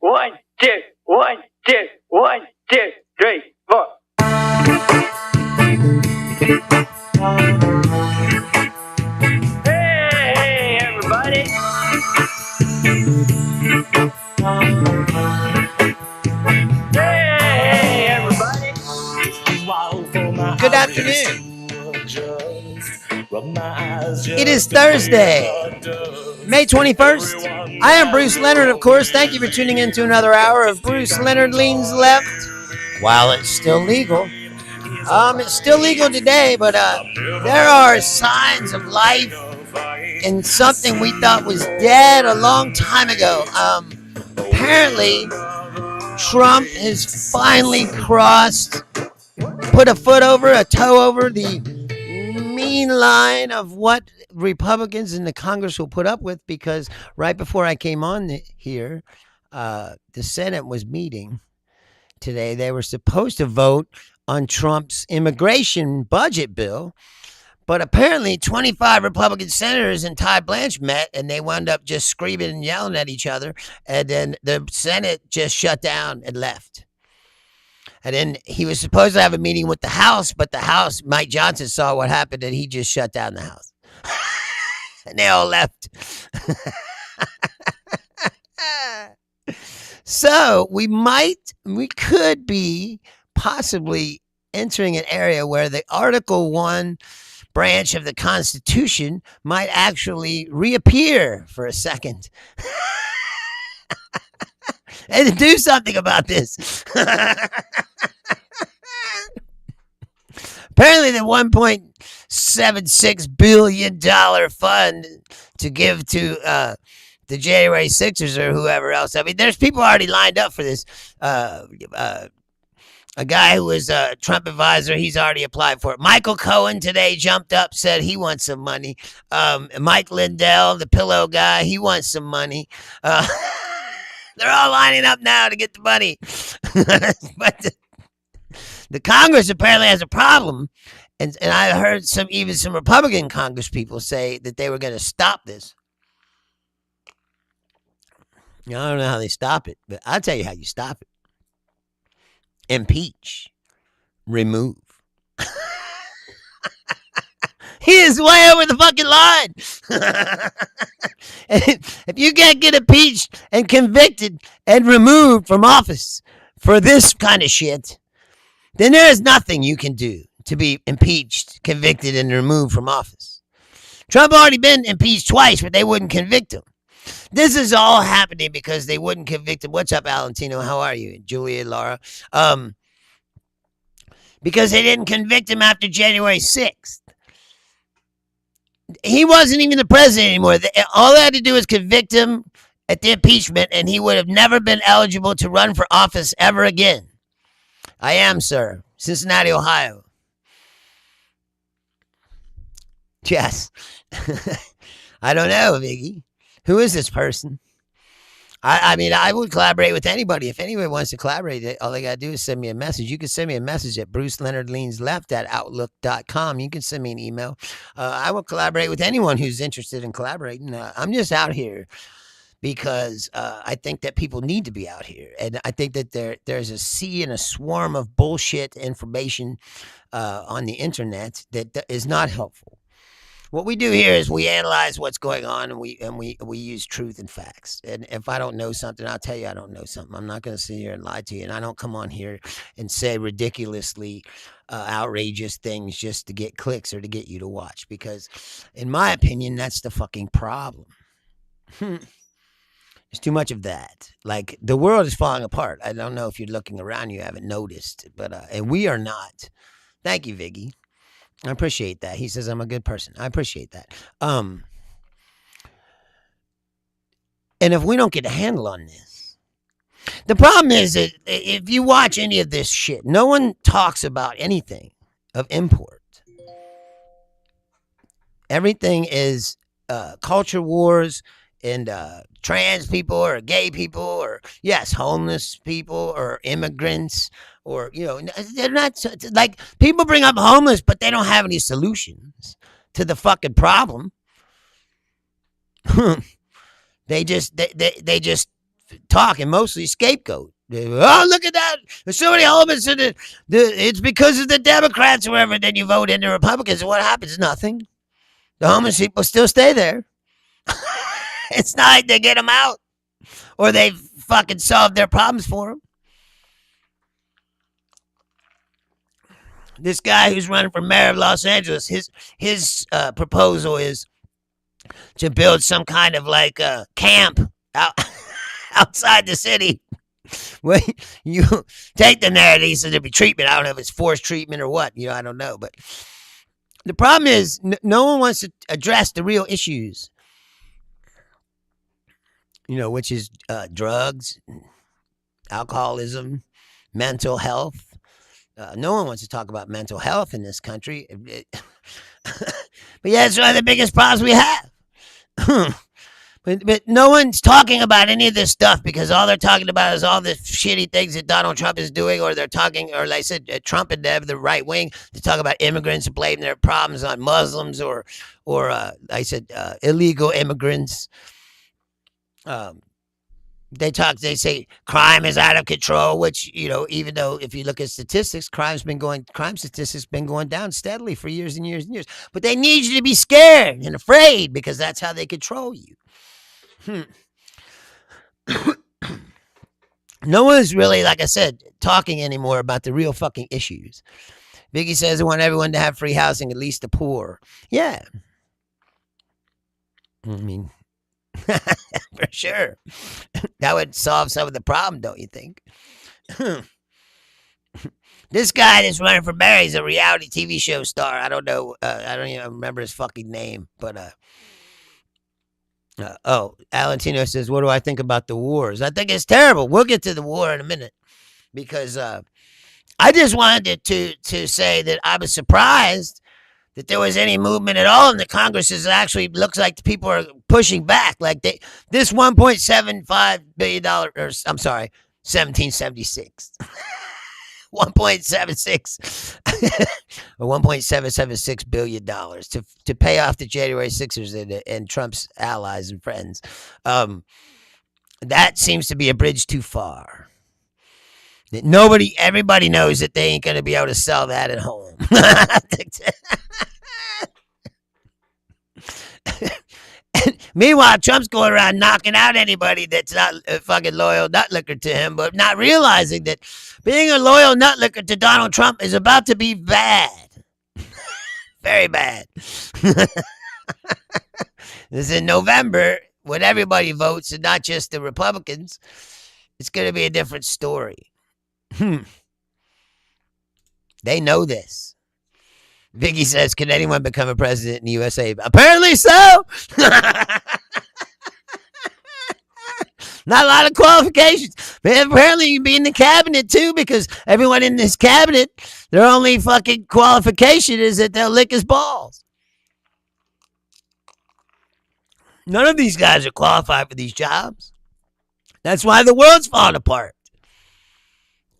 1, 2, 1, 2, 1, 2, 3, 4. Hey, everybody. Hey, everybody. Good afternoon. It is Thursday, May 21st. I am Bruce Leonard, of course. Thank you for tuning in to another hour of Bruce Leonard Leans Left. While it's still legal. It's still legal today, but there are signs of life in something we thought was dead a long time ago. Apparently, Trump has finally put a foot over, a toe over the mean line of what Republicans in the Congress will put up with, because right before I came on here, the Senate was meeting today. They were supposed to vote on Trump's immigration budget bill, but apparently 25 Republican senators and Ty Blanche met, and they wound up just screaming and yelling at each other, and then the Senate just shut down and left. And then he was supposed to have a meeting with the House, but the House, Mike Johnson saw what happened, and he just shut down the House. And they all left. So we could be possibly entering an area where the Article 1 branch of the Constitution might actually reappear for a second. And do something about this. Apparently the $1.76 billion fund to give to the January 6ers or whoever else. I mean, there's people already lined up for this. A guy who was a Trump advisor, he's already applied for it. Michael Cohen today jumped up, said he wants some money. Mike Lindell, the pillow guy, he wants some money. They're all lining up now to get the money. But the Congress apparently has a problem. And I heard some Republican Congress people say that they were going to stop this. I don't know how they stop it, but I'll tell you how you stop it. Impeach. Remove. He is way over the fucking line. If you can't get impeached and convicted and removed from office for this kind of shit, then there is nothing you can do to be impeached, convicted, and removed from office. Trump already been impeached twice, but they wouldn't convict him. This is all happening because they wouldn't convict him. What's up, Valentino? How are you? Julia, Laura. Because they didn't convict him after January 6th. He wasn't even the president anymore. All they had to do was convict him at the impeachment, and he would have never been eligible to run for office ever again. I am, sir. Cincinnati, Ohio. Yes. I don't know, Viggy. Who is this person? I mean, I would collaborate with anybody. If anybody wants to collaborate, all they got to do is send me a message. You can send me a message at bruceleonardleansleft@outlook.com. You can send me an email. I will collaborate with anyone who's interested in collaborating. I'm just out here because I think that people need to be out here. And I think that there's a sea and a swarm of bullshit information on the internet that is not helpful. What we do here is we analyze what's going on, and we use truth and facts. And if I don't know something, I'll tell you I don't know something. I'm not going to sit here and lie to you. And I don't come on here and say ridiculously outrageous things just to get clicks or to get you to watch. Because in my opinion, that's the fucking problem. There's too much of that. Like, the world is falling apart. I don't know if you're looking around, you haven't noticed. But and we are not. Thank you, Viggy. I appreciate that. He says I'm a good person. I appreciate that. And if we don't get a handle on this, the problem is that if you watch any of this shit, no one talks about anything of import. Everything is culture wars and trans people or gay people or, yes, homeless people or immigrants. Or, they're not, like, people bring up homeless, but they don't have any solutions to the fucking problem. They just talking mostly scapegoat. Oh, look at that! There's so many homeless in it. It's because of the Democrats or whatever. Then you vote in the Republicans, and what happens? Nothing. The homeless people still stay there. It's not like they get them out or they fucking solved their problems for them. This guy who's running for mayor of Los Angeles, his proposal is to build some kind of like camp out outside the city. Well, you take them there, and he says there'll be treatment. I don't know if it's forced treatment or what. I don't know. But the problem is, no one wants to address the real issues. Which is drugs, alcoholism, mental health. No one wants to talk about mental health in this country. But yeah, it's one of the biggest problems we have. But no one's talking about any of this stuff because all they're talking about is all the shitty things that Donald Trump is doing, or they're talking, or like I said, Trump and them, the right wing, to talk about immigrants and blame their problems on Muslims or illegal immigrants. They say crime is out of control, which, even though if you look at statistics, crime statistics been going down steadily for years and years and years. But they need you to be scared and afraid because that's how they control you. No one's really, like I said, talking anymore about the real fucking issues. Vicky says I want everyone to have free housing, at least the poor. Yeah. I mean, for sure. That would solve some of the problem, don't you think? This guy that's running for mayor, he's a reality TV show star. I don't know. I don't even remember his fucking name. But, Alantino says, what do I think about the wars? I think it's terrible. We'll get to the war in a minute. Because I just wanted to say that I was surprised that there was any movement at all in the Congress. Is actually looks like the people are pushing back. Like this $1.75 billion, or I'm sorry, 1776. 1.76 or $1.776 billion to pay off the January 6ers and Trump's allies and friends. That seems to be a bridge too far. Everybody knows that they ain't going to be able to sell that at home. Meanwhile, Trump's going around knocking out anybody that's not a fucking loyal nutlicker to him, but not realizing that being a loyal nutlicker to Donald Trump is about to be bad. Very bad. This is in November, when everybody votes and not just the Republicans. It's going to be a different story. They know this. Vicky says, can anyone become a president in the USA? Apparently so. Not a lot of qualifications. But apparently you can be in the cabinet too, because everyone in this cabinet, their only fucking qualification is that they'll lick his balls. None of these guys are qualified for these jobs. That's why the world's falling apart.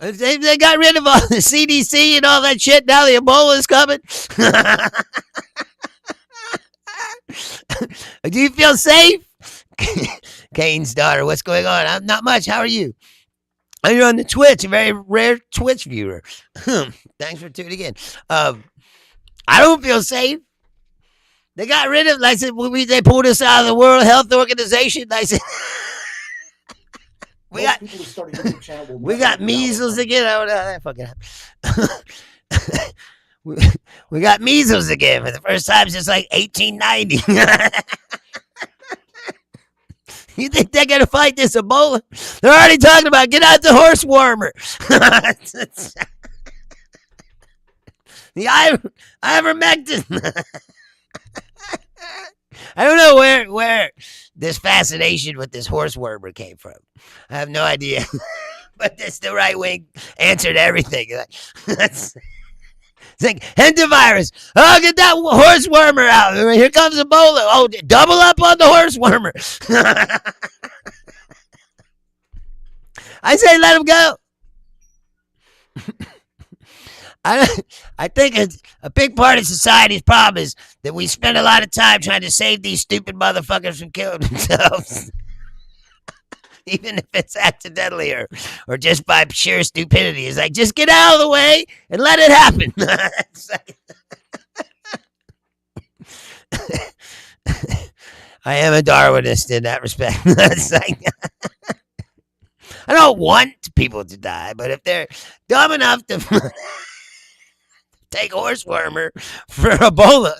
If they got rid of all the CDC and all that shit, now the Ebola is coming. Do you feel safe? Kane's daughter, what's going on? I'm not much. How are you? You're on the Twitch, a very rare Twitch viewer. Thanks for tuning in. I don't feel safe. They got rid of, like I said, they pulled us out of the World Health Organization. I said, we got measles again. I don't know how that fucking happened. we got measles again for the first time since like 1890. You think they're going to fight this Ebola? They're already talking about get out the horse warmer. The ivermectin. I don't know where this fascination with this horse warmer came from. I have no idea. But that's the right wing answer to everything. It's like, hantavirus. Oh, get that horse warmer out. Here comes Ebola. Oh, double up on the horse warmer. I say let him go. I think a big part of society's problem is that we spend a lot of time trying to save these stupid motherfuckers from killing themselves. even if it's accidentally or just by sheer stupidity. It's like, just get out of the way and let it happen. It's like, I am a Darwinist in that respect. It's like, I don't want people to die, but if they're dumb enough to take horsewormer for Ebola,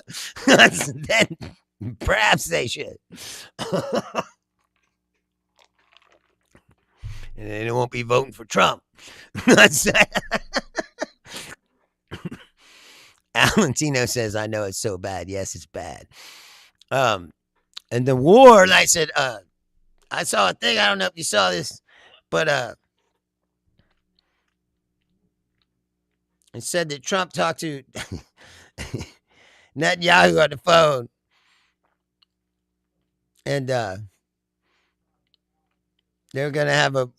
then perhaps they should. And then they won't be voting for Trump. Alantino says, I know it's so bad. Yes, it's bad. And the war, and I said, I saw a thing. I don't know if you saw this, but it said that Trump talked to Netanyahu on the phone, and they're going to have a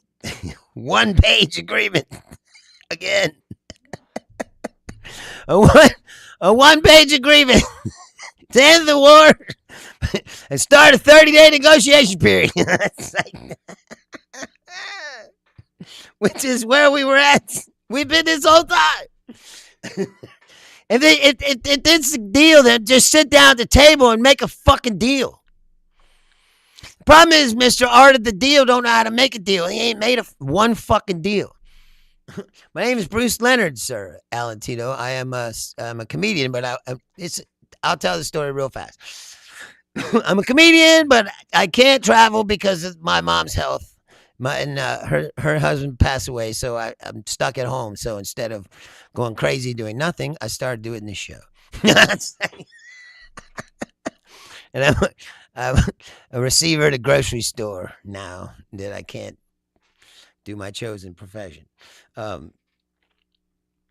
one-page agreement again. A one-page agreement to end the war and start a 30-day negotiation period. Which is where we were at. We've been this whole time. And it's a deal that just sit down at the table and make a fucking deal. The problem is Mr. Art of the Deal don't know how to make a deal. He ain't made one fucking deal. My name is Bruce Leonard, sir, Alantino. I'm a comedian, but I'll tell the story real fast. I'm a comedian, but I can't travel because of my mom's health. Her husband passed away, so I'm stuck at home. So instead of going crazy doing nothing, I started doing this show. And I'm a receiver at a grocery store now that I can't do my chosen profession. But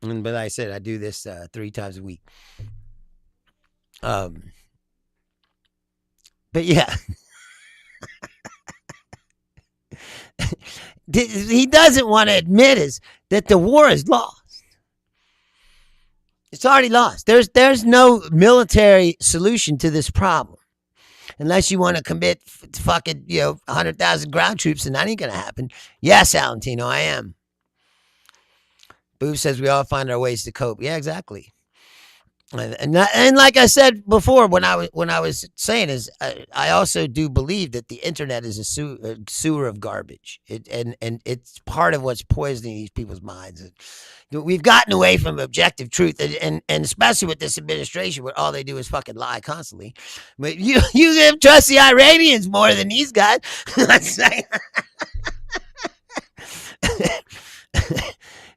like I said, I do this 3 times a week. But yeah. He doesn't want to admit is that the war is lost. It's already lost. There's no military solution to this problem. Unless you want to commit fucking, 100,000 ground troops, and that ain't going to happen. Yes, Alantino, I am. Boo says we all find our ways to cope. Yeah, exactly. And like I said before, when I was saying is, I also do believe that the internet is a sewer of garbage. And it's part of what's poisoning these people's minds. We've gotten away from objective truth, and especially with this administration, where all they do is fucking lie constantly. But you trust the Iranians more than these guys.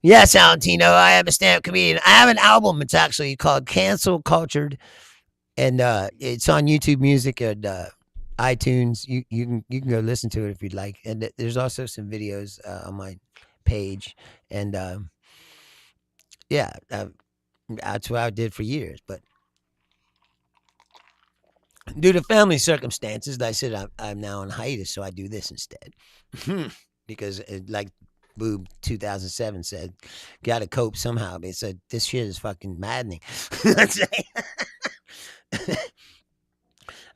Yes, Alantino, I am a stand-up comedian. I have an album. It's actually called Cancel Cultured, and it's on YouTube Music and iTunes. You can go listen to it if you'd like. And there's also some videos on my page. And that's what I did for years. But due to family circumstances, I said I'm now on hiatus, so I do this instead. Because like Boob 2007 said, gotta cope somehow. They said this shit is fucking maddening.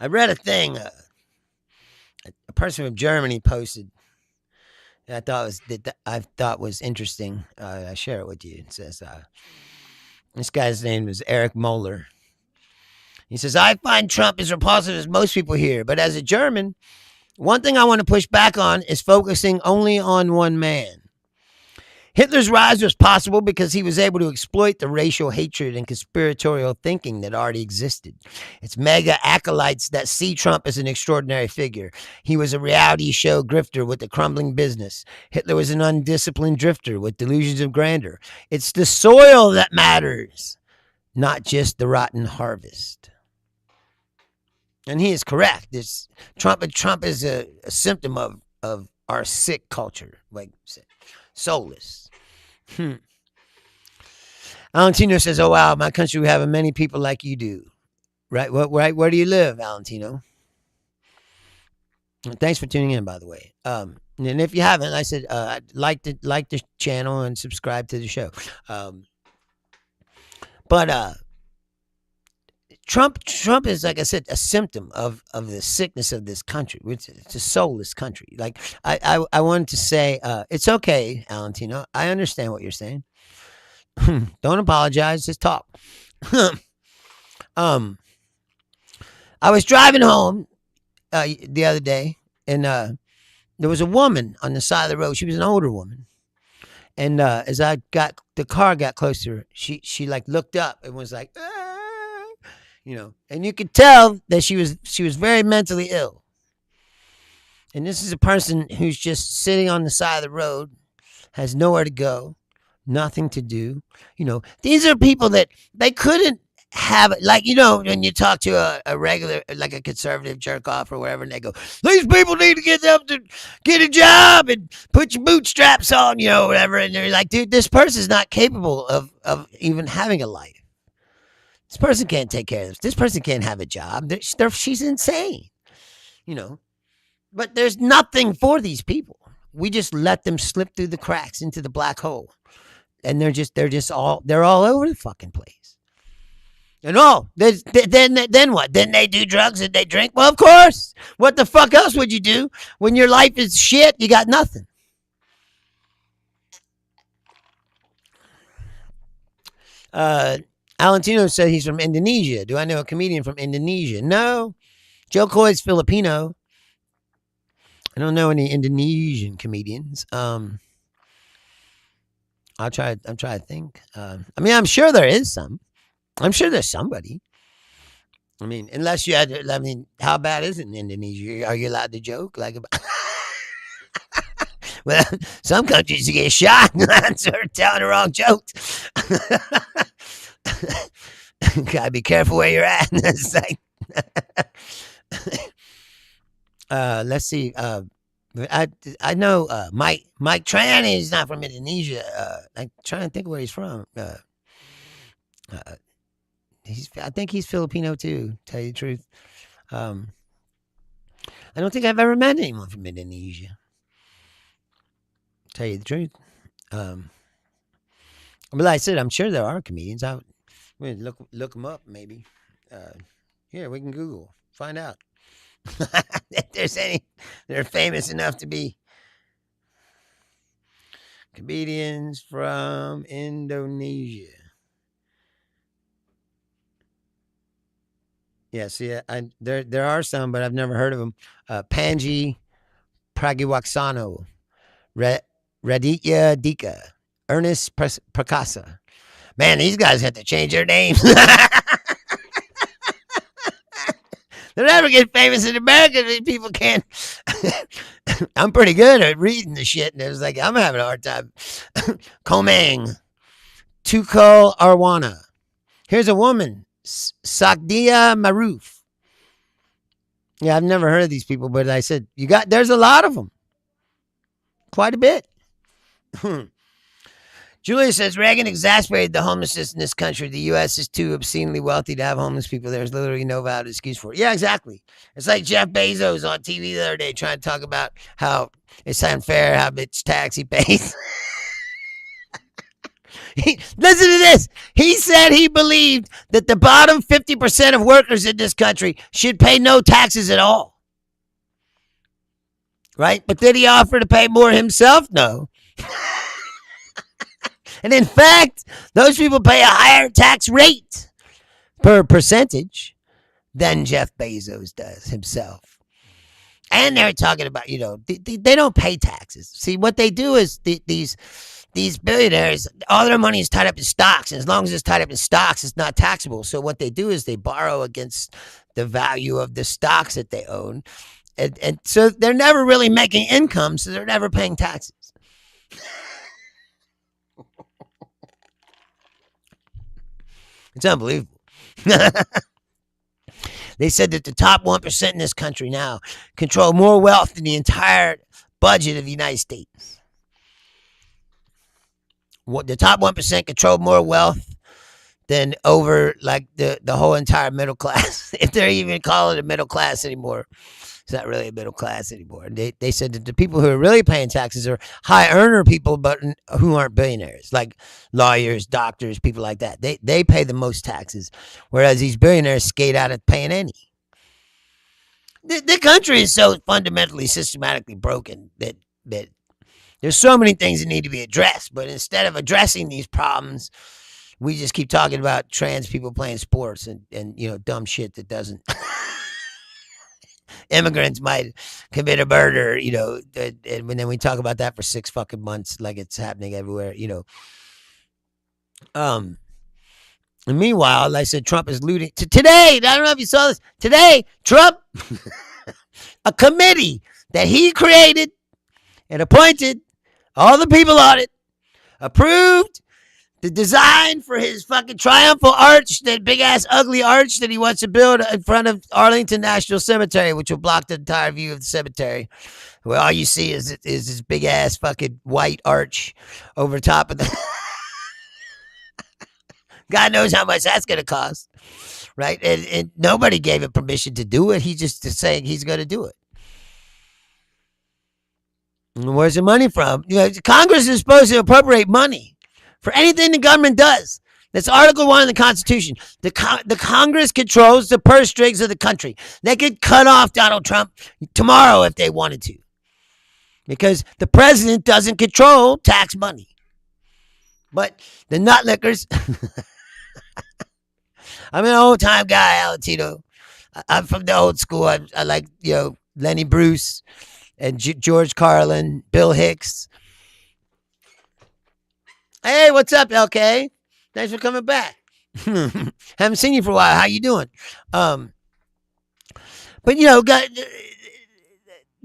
I read a thing a person from Germany posted that I thought was interesting. I share it with you. It says this guy's name is Eric Moeller. He says, I find Trump as repulsive as most people here, but as a German, one thing I want to push back on is focusing only on one man. Hitler's rise was possible because he was able to exploit the racial hatred and conspiratorial thinking that already existed. It's mega acolytes that see Trump as an extraordinary figure. He was a reality show grifter with a crumbling business. Hitler was an undisciplined drifter with delusions of grandeur. It's the soil that matters, not just the rotten harvest. And he is correct. Trump is a symptom of our sick culture, like soulless. Alantino says, "Oh wow, my country we have many people like you do." Right? Where do you live, Alantino? Thanks for tuning in, by the way. And if you haven't, I said like the channel and subscribe to the show. But Trump is, like I said, a symptom of the sickness of this country. Which it's a soulless country. Like I wanted to say, it's okay, Valentino. I understand what you're saying. Don't apologize. Just talk. um, I was driving home the other day, and there was a woman on the side of the road. She was an older woman, and as the car got closer, she like looked up and was like, "Ah," and you could tell that she was very mentally ill. And this is a person who's just sitting on the side of the road, has nowhere to go, nothing to do. These are people that they couldn't have, like, when you talk to a regular, like a conservative jerk off or whatever, and they go, these people need to get a job and put your bootstraps on, whatever. And they're like, dude, this person's not capable of even having a life. This person can't take care of this. This person can't have a job. She's insane, But there's nothing for these people. We just let them slip through the cracks into the black hole. And they're all over the fucking place. And then what? Then they do drugs and they drink? Well, of course. What the fuck else would you do when your life is shit? You got nothing. Alentino said he's from Indonesia. Do I know a comedian from Indonesia? No. Joe Coy's Filipino. I don't know any Indonesian comedians. I'm trying to think. I'm sure there is some. I'm sure there's somebody. Unless you had, how bad is it in Indonesia? Are you allowed to joke? Well, some countries you get shot for telling the wrong jokes. Gotta be careful where you're at. It's like, let's see. I know Mike Tran is not from Indonesia. I'm trying to think where he's from. I think he's Filipino too. Tell you the truth, I don't think I've ever met anyone from Indonesia. Tell you the truth, but like I said, I'm sure there are comedians. We'll look them up maybe. Here we can Google, find out if there's any that are famous enough to be comedians from Indonesia. Yeah, see, there are some, but I've never heard of them. Panji Pragiwaksono, Raditya Dika, Ernest Prakasa. Man, these guys have to change their names. They'll never get famous in America. These people can't. I'm pretty good at reading the shit, and it was like, I'm having a hard time. Komang, Tukul Arwana. Here's a woman, Sakdia Maruf. Yeah, I've never heard of these people, but I said, there's a lot of them. Quite a bit. Julia says, Reagan exasperated the homelessness in this country. The U.S. is too obscenely wealthy to have homeless people. There's literally no valid excuse for it. Yeah, exactly. It's like Jeff Bezos on TV the other day trying to talk about how it's unfair how much tax he pays. Listen to this. He said he believed that the bottom 50% of workers in this country should pay no taxes at all. Right? But did he offer to pay more himself? No. And in fact, those people pay a higher tax rate per percentage than Jeff Bezos does himself. And they're talking about, they don't pay taxes. See, what they do is these billionaires, all their money is tied up in stocks. And as long as it's tied up in stocks, it's not taxable. So what they do is they borrow against the value of the stocks that they own. And so they're never really making income, so they're never paying taxes. It's unbelievable. They said that the top 1% in this country now control more wealth than the entire budget of the United States. The top 1% control more wealth than over like the whole entire middle class. If they're even calling it a middle class anymore, it's not really a middle class anymore. They said that the people who are really paying taxes are high earner people, but who aren't billionaires, like lawyers, doctors, people like that. They pay the most taxes, whereas these billionaires skate out of paying any. The country is so fundamentally, systematically broken that there's so many things that need to be addressed. But instead of addressing these problems, we just keep talking about trans people playing sports and dumb shit that doesn't. Immigrants might commit a murder, and then we talk about that for 6 fucking months like it's happening everywhere, And meanwhile, like I said, Trump is looting. Today, I don't know if you saw this. Today, Trump, a committee that he created and appointed, all the people on it, approved the design for his fucking triumphal arch, that big ass ugly arch that he wants to build in front of Arlington National Cemetery, which will block the entire view of the cemetery, where all you see is this big ass fucking white arch over top of the. God knows how much that's going to cost, right? And nobody gave him permission to do it. He just is saying he's going to do it. And where's the money from? Congress is supposed to appropriate money for anything the government does. That's Article 1 of the Constitution. The Congress controls the purse strings of the country. They could cut off Donald Trump tomorrow if they wanted to, because the president doesn't control tax money. But the nutlickers. I'm an old-time guy, Alantino. I'm from the old school. I like, Lenny Bruce and George Carlin, Bill Hicks. Hey, what's up, LK? Thanks for coming back. Haven't seen you for a while. How you doing? But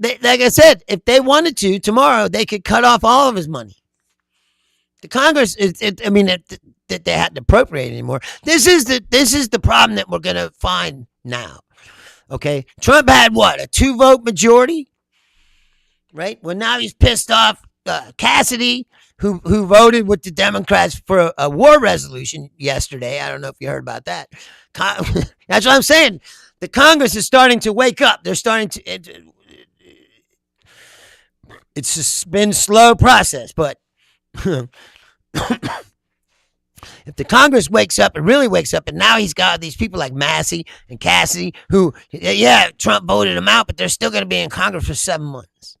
like I said, if they wanted to tomorrow, they could cut off all of his money. The Congress, that they hadn't appropriated anymore. This is the problem that we're gonna find now. Okay, Trump had what, a 2-vote majority, right? Well, now he's pissed off Cassidy, who voted with the Democrats for a war resolution yesterday. I don't know if you heard about that. That's what I'm saying. The Congress is starting to wake up. They're starting to. It's been a slow process, but if the Congress wakes up and really wakes up, and now he's got these people like Massey and Cassidy, who, Trump voted them out, but they're still going to be in Congress for 7 months.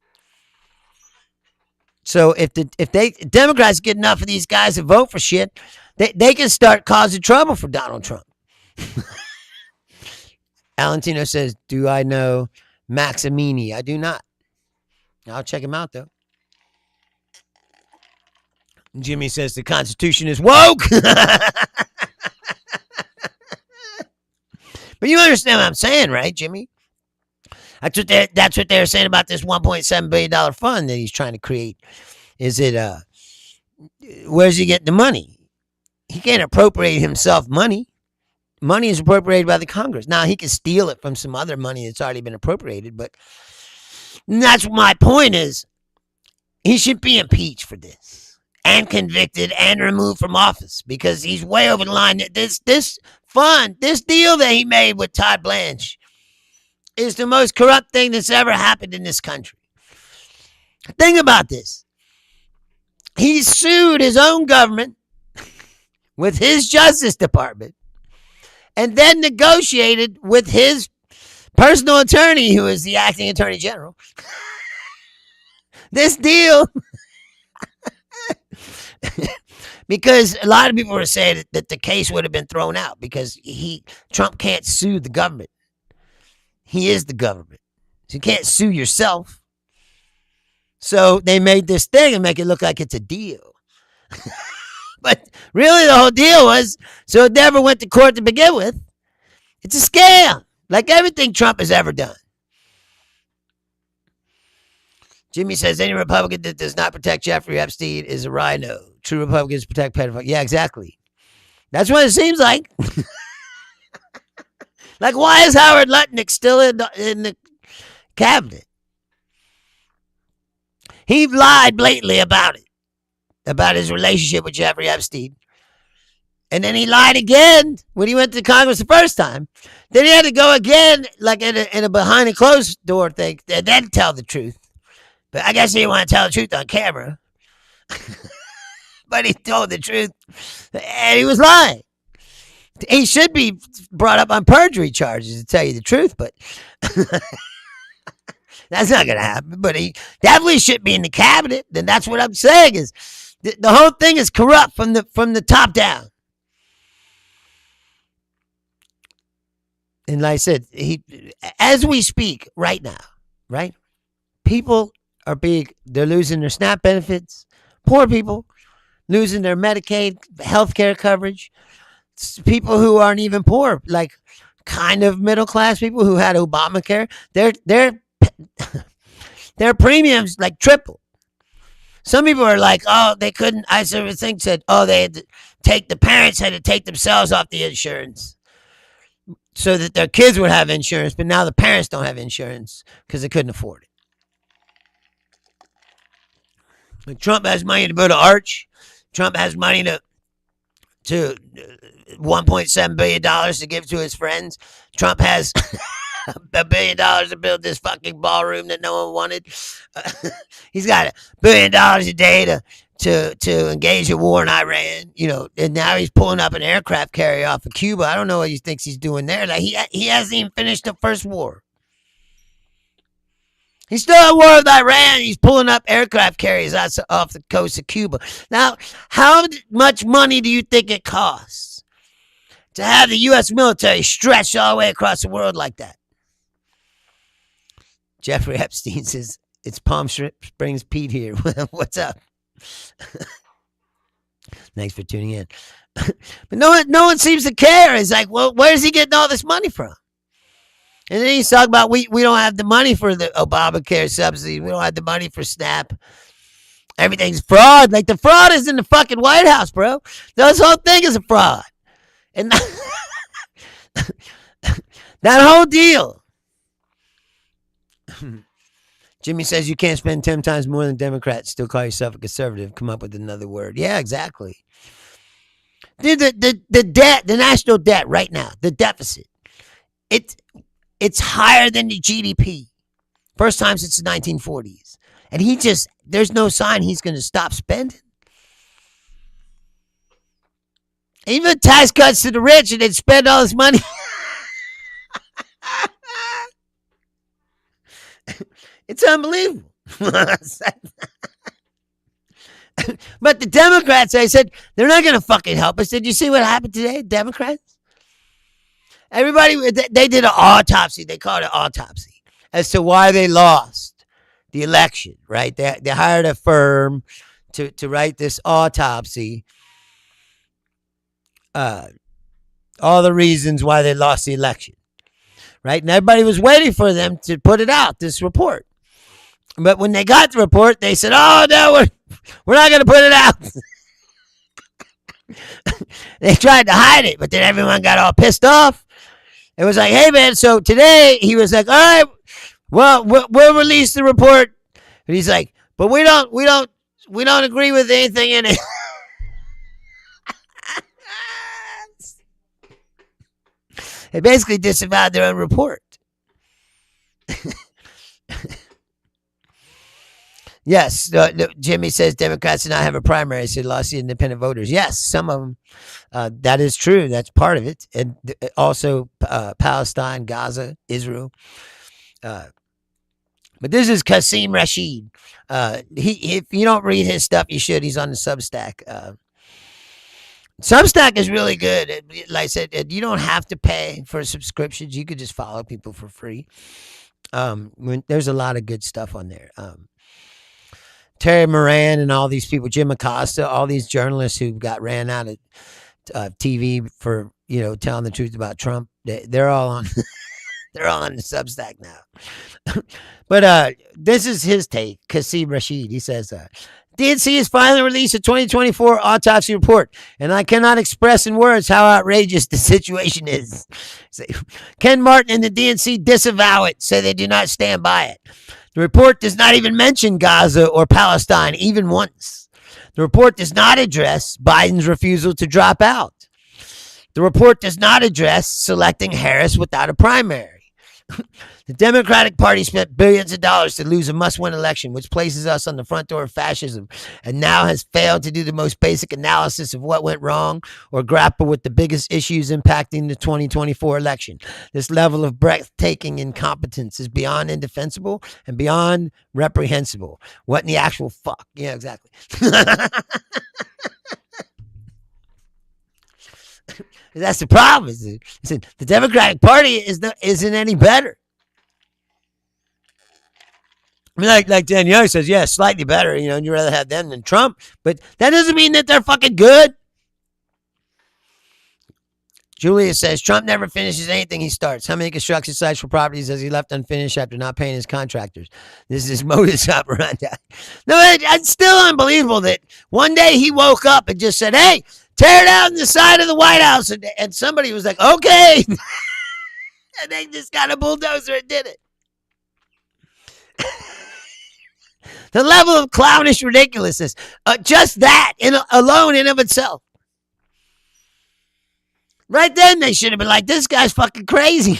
So if Democrats get enough of these guys to vote for shit, they can start causing trouble for Donald Trump. Alantino says, do I know Maximini? I do not. I'll check him out, though. Jimmy says the Constitution is woke. But you understand what I'm saying, right, Jimmy? That's what they're saying about this $1.7 billion fund that he's trying to create. Is it, where's he getting the money? He can't appropriate himself money. Money is appropriated by the Congress. Now, he can steal it from some other money that's already been appropriated, but that's what my point is. He should be impeached for this and convicted and removed from office because he's way over the line. This fund, this deal that he made with Todd Blanche is the most corrupt thing that's ever happened in this country. Think about this. He sued his own government with his Justice Department and then negotiated with his personal attorney, who is the acting attorney general. This deal, because a lot of people were saying that the case would have been thrown out because Trump can't sue the government. He is the government. So you can't sue yourself. So they made this thing and make it look like it's a deal. But really the whole deal was, so it never went to court to begin with. It's a scam, like everything Trump has ever done. Jimmy says any Republican that does not protect Jeffrey Epstein is a rhino. True Republicans protect pedophiles. Yeah, exactly. That's what it seems like. Like, why is Howard Lutnick still in the cabinet? He lied blatantly about it, about his relationship with Jeffrey Epstein. And then he lied again when he went to Congress the first time. Then he had to go again, like in a behind a closed door thing, and then tell the truth. But I guess he didn't want to tell the truth on camera. But he told the truth, and he was lying. He should be brought up on perjury charges to tell you the truth, but that's not going to happen. But he definitely should be in the cabinet. And that's what I'm saying is the whole thing is corrupt from the top down. And like I said, as we speak right now, right? People they're losing their SNAP benefits. Poor people losing their Medicaid health care coverage. People who aren't even poor, like kind of middle class people who had Obamacare, their premiums like triple. Some people are like, oh, they couldn't. I think said, oh, the parents had to take themselves off the insurance so that their kids would have insurance, but now the parents don't have insurance because they couldn't afford it. Like Trump has money to go to Arch. Trump has money to $1.7 billion to give to his friends. Trump has $1 billion to build this fucking ballroom that no one wanted. He's got $1 billion a day to engage a war in Iran, and now he's pulling up an aircraft carrier off of Cuba. I don't know what he thinks he's doing there. Like he hasn't even finished the first war. He's still at war with Iran. He's pulling up aircraft carriers off the coast of Cuba. Now, how much money do you think it costs to have the U.S. military stretched all the way across the world like that? Jeffrey Epstein says, it's Palm Springs Pete here. What's up? Thanks for tuning in. But no one seems to care. It's like, well, where's he getting all this money from? And then he's talking about we don't have the money for the Obamacare subsidy. We don't have the money for SNAP. Everything's fraud. Like the fraud is in the fucking White House, bro. This whole thing is a fraud. And that whole deal. Jimmy says you can't spend 10 times more than Democrats, still call yourself a conservative. Come up with another word. Yeah, exactly. Dude, the debt, the national debt right now, the deficit, it's higher than the GDP. First time since the 1940s. And there's no sign he's going to stop spending. Even tax cuts to the rich and then spend all this money. It's unbelievable. But the Democrats, I said, they're not going to fucking help us. Did you see what happened today, Democrats? Everybody, they did an autopsy. They called it autopsy as to why they lost the election, right? They hired a firm to write this autopsy. All the reasons why they lost the election, right? And everybody was waiting for them to put it out, this report. But when they got the report, they said, oh, no, we're not going to put it out. They tried to hide it, but then everyone got all pissed off. It was like, hey, man, so today he was like, all right, well, we'll release the report. And he's like, but we don't agree with anything in it. They basically disavowed their own report. Yes, Jimmy says Democrats did not have a primary, so they lost the independent voters. Yes, some of them. That is true. That's part of it. And also Palestine, Gaza, Israel. But this is Qasim Rashid. If you don't read his stuff, you should. He's on the Substack. Substack is really good. Like I said, you don't have to pay for subscriptions. You could just follow people for free. There's a lot of good stuff on there. Terry Moran and all these people, Jim Acosta, all these journalists who got ran out of TV for telling the truth about Trump. They're all on. They're all on the Substack now. But this is his take. Qasim Rashid. He says, DNC has finally released a 2024 autopsy report, and I cannot express in words how outrageous the situation is. Ken Martin and the DNC disavow it, say they do not stand by it. The report does not even mention Gaza or Palestine even once. The report does not address Biden's refusal to drop out. The report does not address selecting Harris without a primary. The Democratic Party spent billions of dollars to lose a must-win election, which places us on the front door of fascism, and now has failed to do the most basic analysis of what went wrong or grapple with the biggest issues impacting the 2024 election. This level of breathtaking incompetence is beyond indefensible and beyond reprehensible. What in the actual fuck? Yeah, exactly. That's the problem. The Democratic Party isn't any better. I mean, like Dan Young says, yeah, slightly better. You know, and you'd rather have them than Trump, but that doesn't mean that they're fucking good. Julia says Trump never finishes anything he starts. How many construction sites for properties has he left unfinished after not paying his contractors? This is his modus operandi. No, it's still unbelievable that one day he woke up and just said, "Hey, tear down the side of the White House," and somebody was like, "Okay," and they just got a bulldozer and did it. The level of clownish ridiculousness, just that alone in of itself. Right then, they should have been like, this guy's fucking crazy.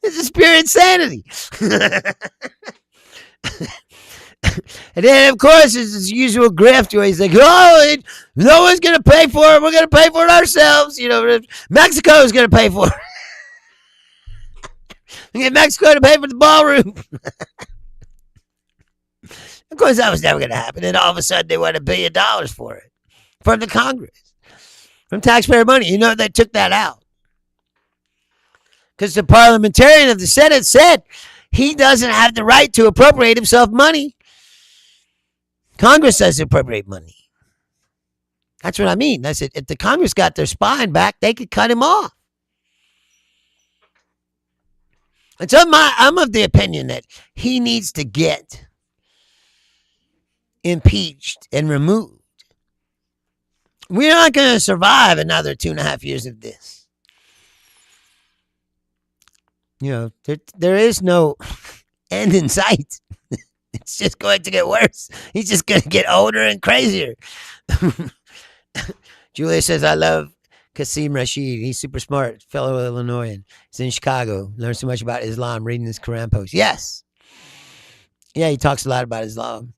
This is pure insanity. And then, of course, it's his usual grift where he's like, oh, no one's going to pay for it. We're going to pay for it ourselves. You know, Mexico's going to pay for it. We get Mexico to pay for the ballroom. Of course, that was never going to happen. And all of a sudden, they want $1 billion for it from the Congress, from taxpayer money. You know, they took that out because the parliamentarian of the Senate said he doesn't have the right to appropriate himself money. Congress has to appropriate money. That's what I mean. I said, if the Congress got their spine back, they could cut him off. And so I'm of the opinion that he needs to get impeached and removed. We're not going to survive another 2.5 years of this. You know, there is no end in sight. It's just going to get worse. He's just going to get older and crazier. Julia says, I love Qasim Rashid. He's super smart, fellow Illinoisan. He's in Chicago. Learned so much about Islam reading his Quran post. Yes. Yeah, he talks a lot about Islam.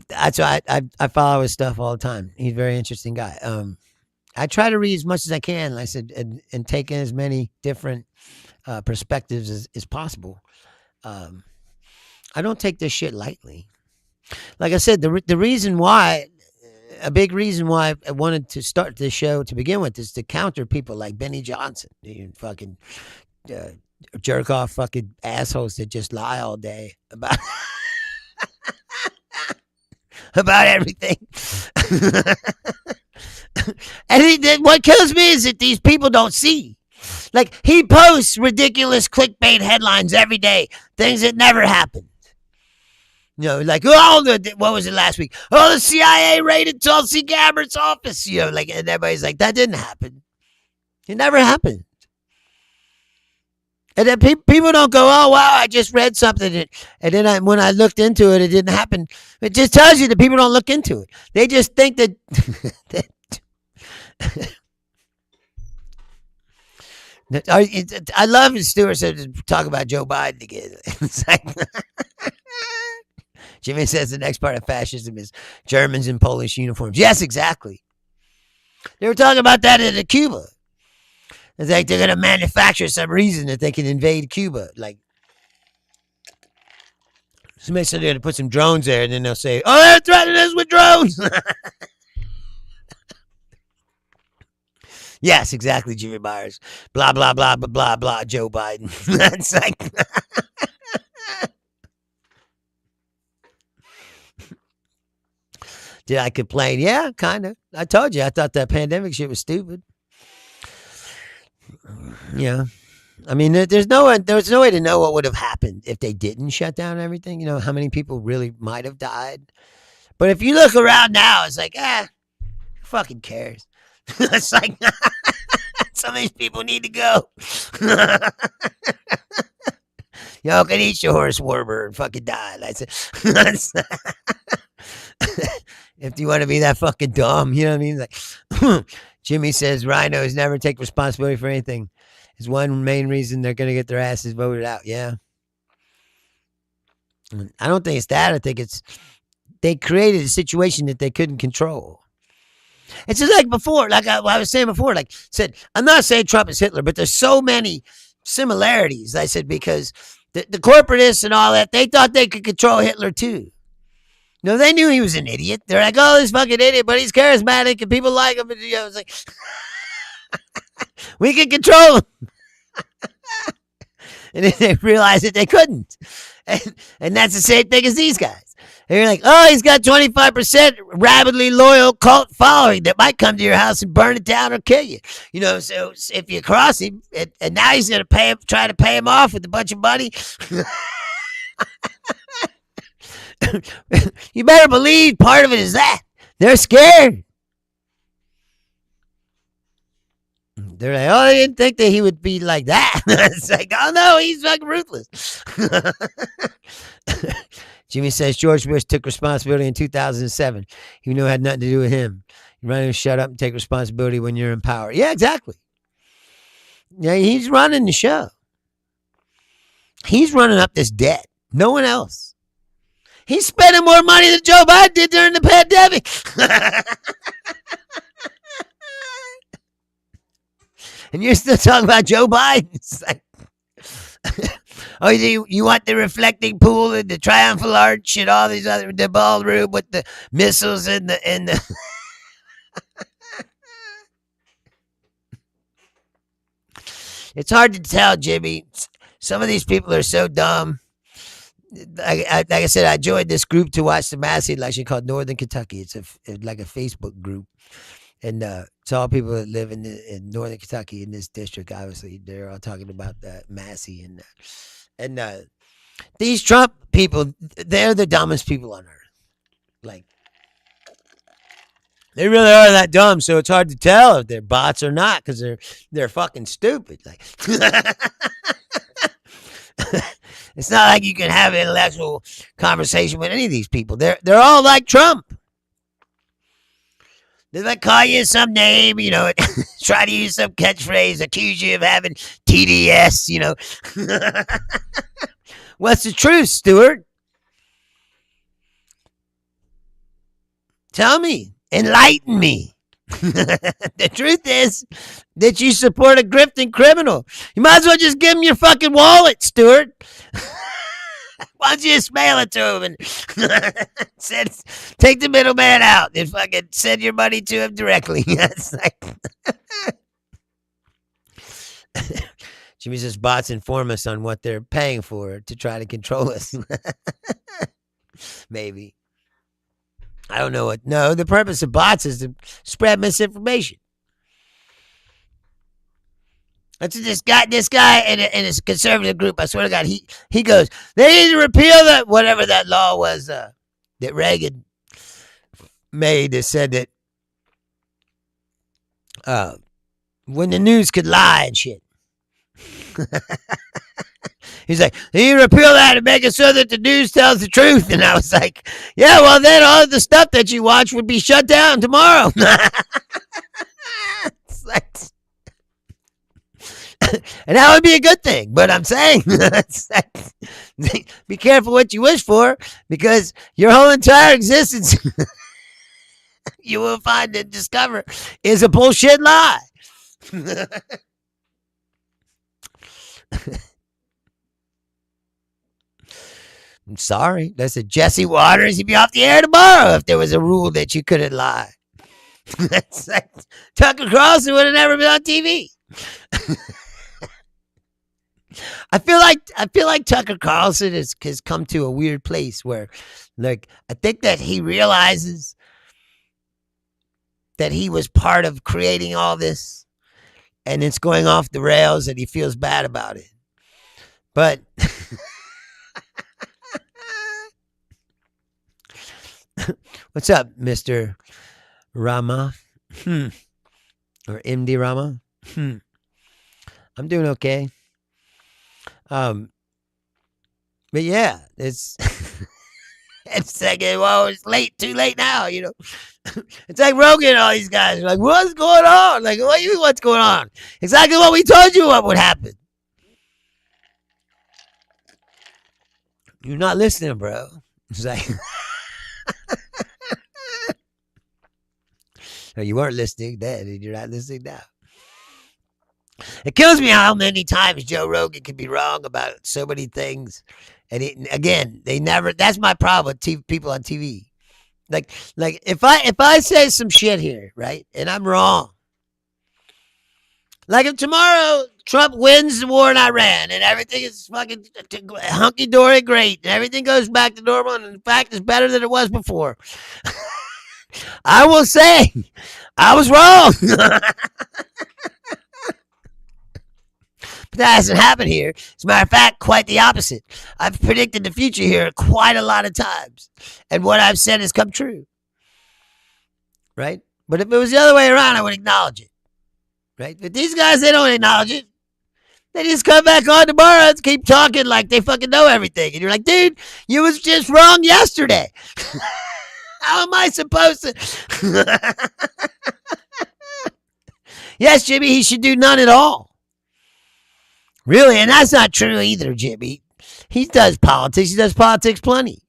That's why I follow his stuff all the time. He's a very interesting guy. I try to read as much as I can, like I said, and take in as many different perspectives as possible. I don't take this shit lightly. Like I said, the reason why, a big reason why I wanted to start this show to begin with is to counter people like Benny Johnson, you fucking jerk off fucking assholes that just lie all day about about everything. And what kills me is that these people don't see. Like, he posts ridiculous clickbait headlines every day, things that never happened. You know, like, what was it last week? Oh, the CIA raided Tulsi Gabbard's office. You know, like, and everybody's like, that didn't happen. It never happened. And then people don't go, oh, wow, I just read something. And then when I looked into it, it didn't happen. It just tells you that people don't look into it. They just think that... I love when Stewart said to talk about Joe Biden again. It's like... Jimmy says the next part of fascism is Germans in Polish uniforms. Yes, exactly. They were talking about that in Cuba. It's like they're going to manufacture some reason that they can invade Cuba. Like, somebody said they're going to put some drones there, and then they'll say, oh, they're threatening us with drones. Yes, exactly, Jimmy Myers. Blah, blah, blah, blah, blah, blah, Joe Biden. That's like... Did I complain? Yeah, kind of. I told you, I thought that pandemic shit was stupid. Yeah. I mean, there was no way to know what would have happened if they didn't shut down everything. You know, how many people really might have died. But if you look around now, it's like, who fucking cares? It's like, some of these people need to go. Y'all can eat your Horace Warburg and fucking die. That's it. If you want to be that fucking dumb, you know what I mean? Like, Jimmy says rhinos never take responsibility for anything. Is one main reason they're going to get their asses voted out. Yeah. I don't think it's that. I think it's they created a situation that they couldn't control. It's just like before, like I was saying before, like said, I'm not saying Trump is Hitler, but there's so many similarities. I said, because the corporatists and all that, they thought they could control Hitler too. No, they knew he was an idiot. They're like, oh, this fucking idiot, but he's charismatic and people like him. And, you know, it's like, we can control him. And then they realized that they couldn't. And that's the same thing as these guys. And you're like, oh, he's got 25% rabidly loyal cult following that might come to your house and burn it down or kill you. You know, so if you cross him, and now he's going to try to pay him off with a bunch of money. You better believe part of it is that. They're scared. They're like, oh, I didn't think that he would be like that. It's like, oh no, he's fucking ruthless. Jimmy says George Bush took responsibility in 2007. He knew it had nothing to do with him. You run and shut up and take responsibility when you're in power. Yeah, exactly. Yeah, he's running the show. He's running up this debt. No one else. He's spending more money than Joe Biden did during the pandemic. And you're still talking about Joe Biden. It's like, oh, you want the reflecting pool and the triumphal arch and all these other, the ballroom with the missiles and the It's hard to tell, Jimmy. Some of these people are so dumb. Like I said, I joined this group to watch the Massey election called Northern Kentucky. It's like a Facebook group. And it's all people that live in Northern Kentucky in this district. Obviously, they're all talking about Massey and these Trump people. They're the dumbest people on earth. Like, they really are that dumb. So it's hard to tell if they're bots or not because they're fucking stupid. Like, it's not like you can have an intellectual conversation with any of these people. They're all like Trump. They like call you some name, you know, try to use some catchphrase, accuse you of having TDS, you know. What's the truth, Stuart? Tell me. Enlighten me. The truth is that you support a grifting criminal. You might as well just give him your fucking wallet, Stuart. Why don't you just mail it to him and take the middleman out and fucking send your money to him directly? It's like Jimmy says bots inform us on what they're paying for to try to control us. Maybe. I don't know what. No, the purpose of bots is to spread misinformation. That's this guy in his conservative group. I swear to God, he goes, they need to repeal that whatever that law was that Reagan made that said that when the news could lie and shit. He's like, they need to repeal that and make it so that the news tells the truth. And I was like, yeah, well then all the stuff that you watch would be shut down tomorrow. It's like, and that would be a good thing. But I'm saying, be careful what you wish for, because your whole entire existence, you will find and discover, is a bullshit lie. I'm sorry. That's a Jesse Waters. He'd be off the air tomorrow if there was a rule that you couldn't lie. That's like, Tucker Carlson would have never been on TV. I feel like Tucker Carlson has come to a weird place where, like, I think that he realizes that he was part of creating all this, and it's going off the rails, and he feels bad about it. But what's up, Mr. Rama? Or MD Rama? I'm doing okay. But yeah, it's It's like, well, it's late, too late now, you know. It's like Rogan and all these guys are like, what's going on? Like, what do you mean what's going on? Exactly what we told you what would happen. You're not listening, bro. It's like, you weren't listening then, and you're not listening now. It kills me how many times Joe Rogan can be wrong about so many things. And again, they never. That's my problem with people on TV. Like if I say some shit here, right, and I'm wrong. Like if tomorrow Trump wins the war in Iran and everything is fucking hunky dory great and everything goes back to normal and in fact it's better than it was before, I will say I was wrong. But that hasn't happened here. As a matter of fact, quite the opposite. I've predicted the future here quite a lot of times. And what I've said has come true. Right? But if it was the other way around, I would acknowledge it. Right? But these guys, they don't acknowledge it. They just come back on tomorrow and keep talking like they fucking know everything. And you're like, dude, you was just wrong yesterday. How am I supposed to? Yes, Jimmy, he should do none at all. Really, and that's not true either, Jimmy. He does politics. He does politics plenty.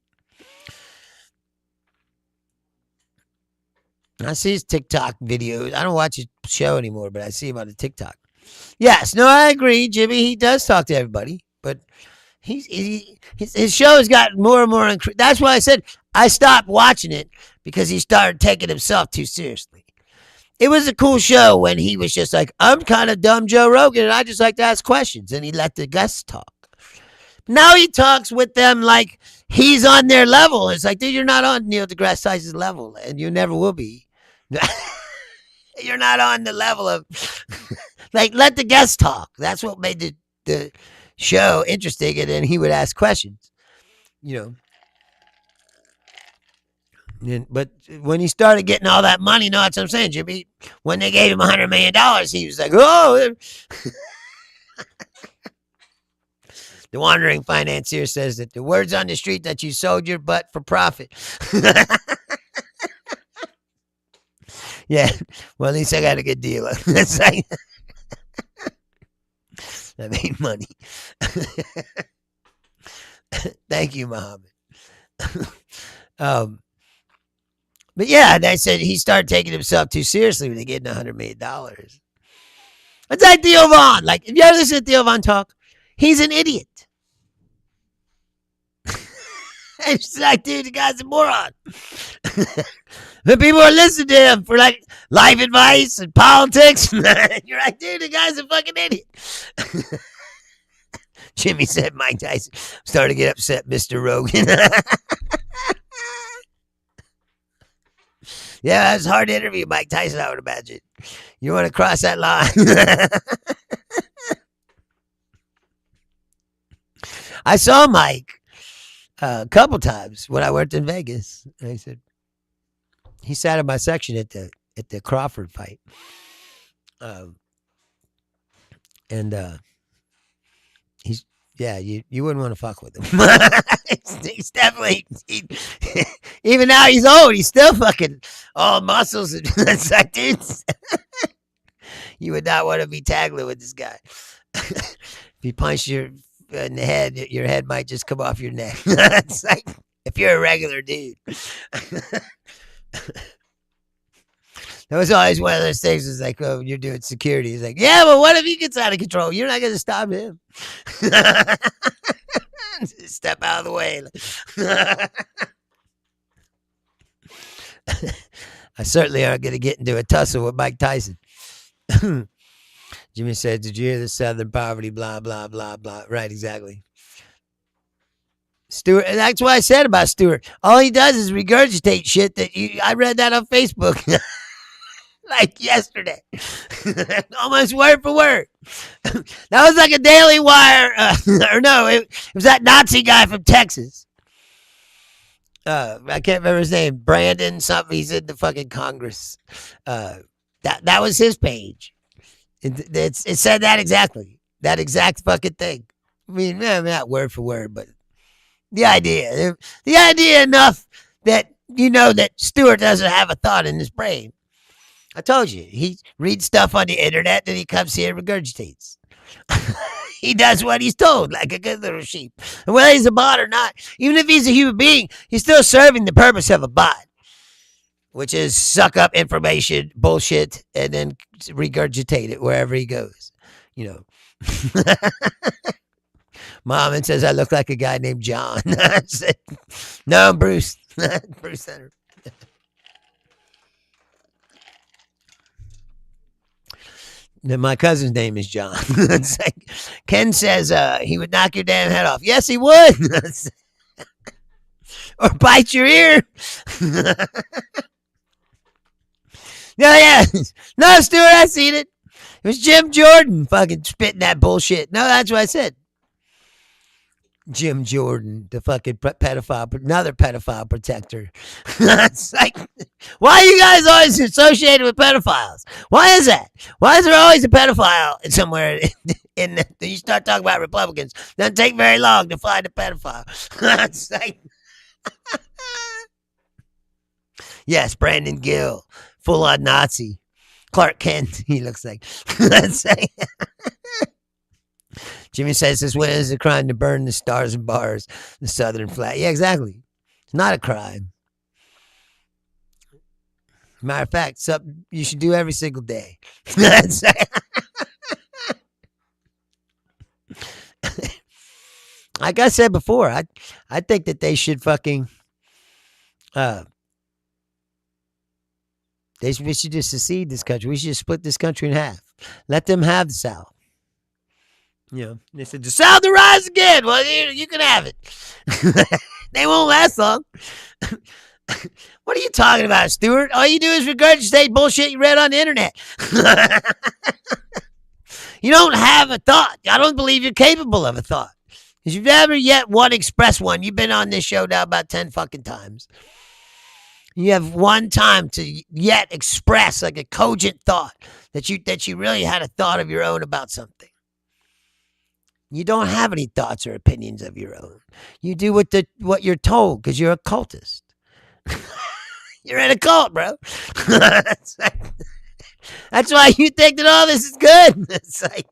I see his TikTok videos. I don't watch his show anymore, but I see him on the TikTok. Yes, no, I agree, Jimmy. He does talk to everybody, but his show has gotten more and more. That's why I said I stopped watching it because he started taking himself too seriously. It was a cool show when he was just like, I'm kind of dumb Joe Rogan, and I just like to ask questions, and he let the guests talk. Now he talks with them like he's on their level. It's like, dude, you're not on Neil deGrasse Tyson's level, and you never will be. You're not on the level of, like, let the guests talk. That's what made the show interesting, and then he would ask questions, you know. But when he started getting all that money, you know what I'm saying, Jimmy? When they gave him $100 million, he was like, oh. The wandering financier says that the word's on the street that you sold your butt for profit. Yeah, well, at least I got a good deal. It's like, I made money. Thank you, Muhammad. But yeah, they said he started taking himself too seriously when they gave him $100 million. It's like Theo Von. Like, if you ever listen to Theo Von talk, he's an idiot. It's like, dude, the guy's a moron. But people are listening to him for like life advice and politics. You're like, dude, the guy's a fucking idiot. Jimmy said Mike Tyson started to get upset, Mr. Rogan. Yeah, it's hard to interview Mike Tyson, I would imagine. You want to cross that line. I saw Mike a couple times when I worked in Vegas. And I said, he sat in my section at the Crawford fight. He's, yeah, you wouldn't want to fuck with him. He's definitely, even now he's old, he's still fucking all muscles. And it's like, dude, you would not want to be tagging with this guy. If he punched you in the head, your head might just come off your neck. It's like, if you're a regular dude. That was always one of those things. It's like, oh, you're doing security. It's like, yeah, but what if he gets out of control? You're not going to stop him. Step out of the way. I certainly aren't going to get into a tussle with Mike Tyson. Jimmy said, did you hear the Southern poverty, blah, blah, blah, blah. Right, exactly. Stewart, and that's what I said about Stewart. All he does is regurgitate shit that I read that on Facebook. Like yesterday. Almost word for word. That was like a Daily Wire. Or no, it was that Nazi guy from Texas. I can't remember his name. Brandon something. He's in the fucking Congress. That was his page. It said that exactly. That exact fucking thing. I mean, not word for word, but The idea enough that you know that Stewart doesn't have a thought in his brain. I told you, he reads stuff on the internet, and he comes here and regurgitates. He does what he's told, like a good little sheep. And whether he's a bot or not, even if he's a human being, he's still serving the purpose of a bot, which is suck up information, bullshit, and then regurgitate it wherever he goes. You know. Mom and says I look like a guy named John. I said, no, I'm Bruce. Bruce Center. My cousin's name is John. Like, Ken says he would knock your damn head off. Yes, he would. Or bite your ear. No, yeah. No, Stuart, I seen it. It was Jim Jordan fucking spitting that bullshit. No, that's what I said. Jim Jordan, the fucking pedophile, another pedophile protector. It's like, why are you guys always associated with pedophiles? Why is that? Why is there always a pedophile somewhere? You start talking about Republicans, doesn't take very long to find a pedophile. It's like, yes, Brandon Gill, full on Nazi. Clark Kent, he looks like. That's like, Jimmy says this when is a crime to burn the stars and bars, the southern flag. Yeah, exactly. It's not a crime. Matter of fact, something you should do every single day. Like I said before, I think that they should fucking we should just secede this country. We should just split this country in half. Let them have the South. You know, they said, the South will rise again. Well, you can have it. They won't last long. What are you talking about, Stuart? All you do is regurgitate bullshit you read on the internet. You don't have a thought. I don't believe you're capable of a thought. Because you've never yet expressed one. You've been on this show now about 10 fucking times. You have one time to yet express like a cogent thought that you really had a thought of your own about something. You don't have any thoughts or opinions of your own. You do what you're told because you're a cultist. You're in a cult, bro. That's why you think that all this is good. It's like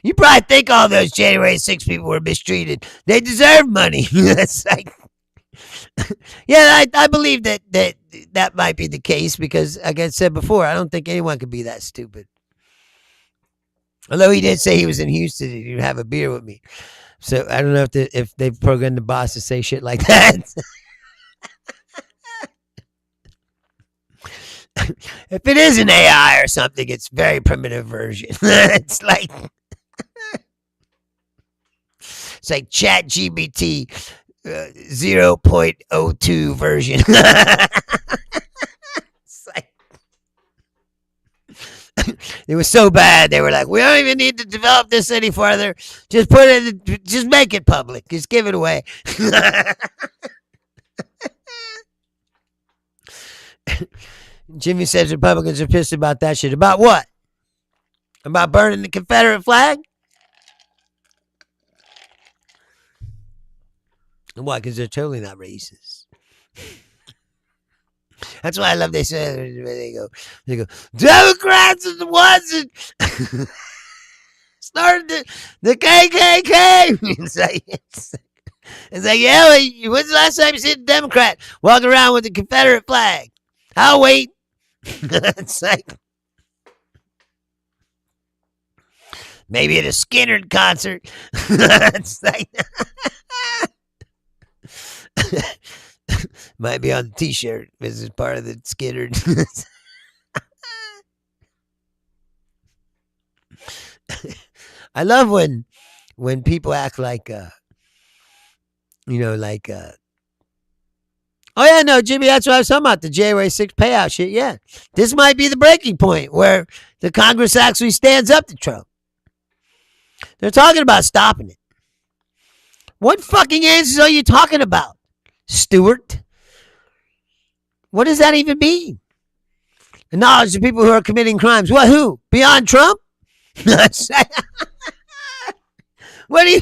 you probably think all those January 6 people were mistreated. They deserve money. It's like, yeah, I believe that might be the case because, like I said before, I don't think anyone could be that stupid. Although he did say he was in Houston to have a beer with me. So I don't know if they've programmed the boss to say shit like that. If it is an AI or something, it's very primitive version. It's like ChatGPT 0.02 version. It was so bad. They were like, we don't even need to develop this any further. Just just make it public. Just give it away. Jimmy says Republicans are pissed about that shit. About what? About burning the Confederate flag? Why? Because they're totally not racist. That's why I love they say they go Democrats are the ones that started the KKK. It's like yeah, when's the last time you seen a Democrat walking around with the Confederate flag? I'll wait. It's like maybe at a Skinner concert. It's like might be on the T-shirt. This is part of the Skinner. I love when people act like oh yeah, no, Jimmy, that's what I was talking about, the January 6th payout shit. Yeah. This might be the breaking point where the Congress actually stands up to Trump. They're talking about stopping it. What fucking answers are you talking about, Stuart? What does that even mean? Acknowledge the people who are committing crimes. What, who? Beyond Trump? What do you...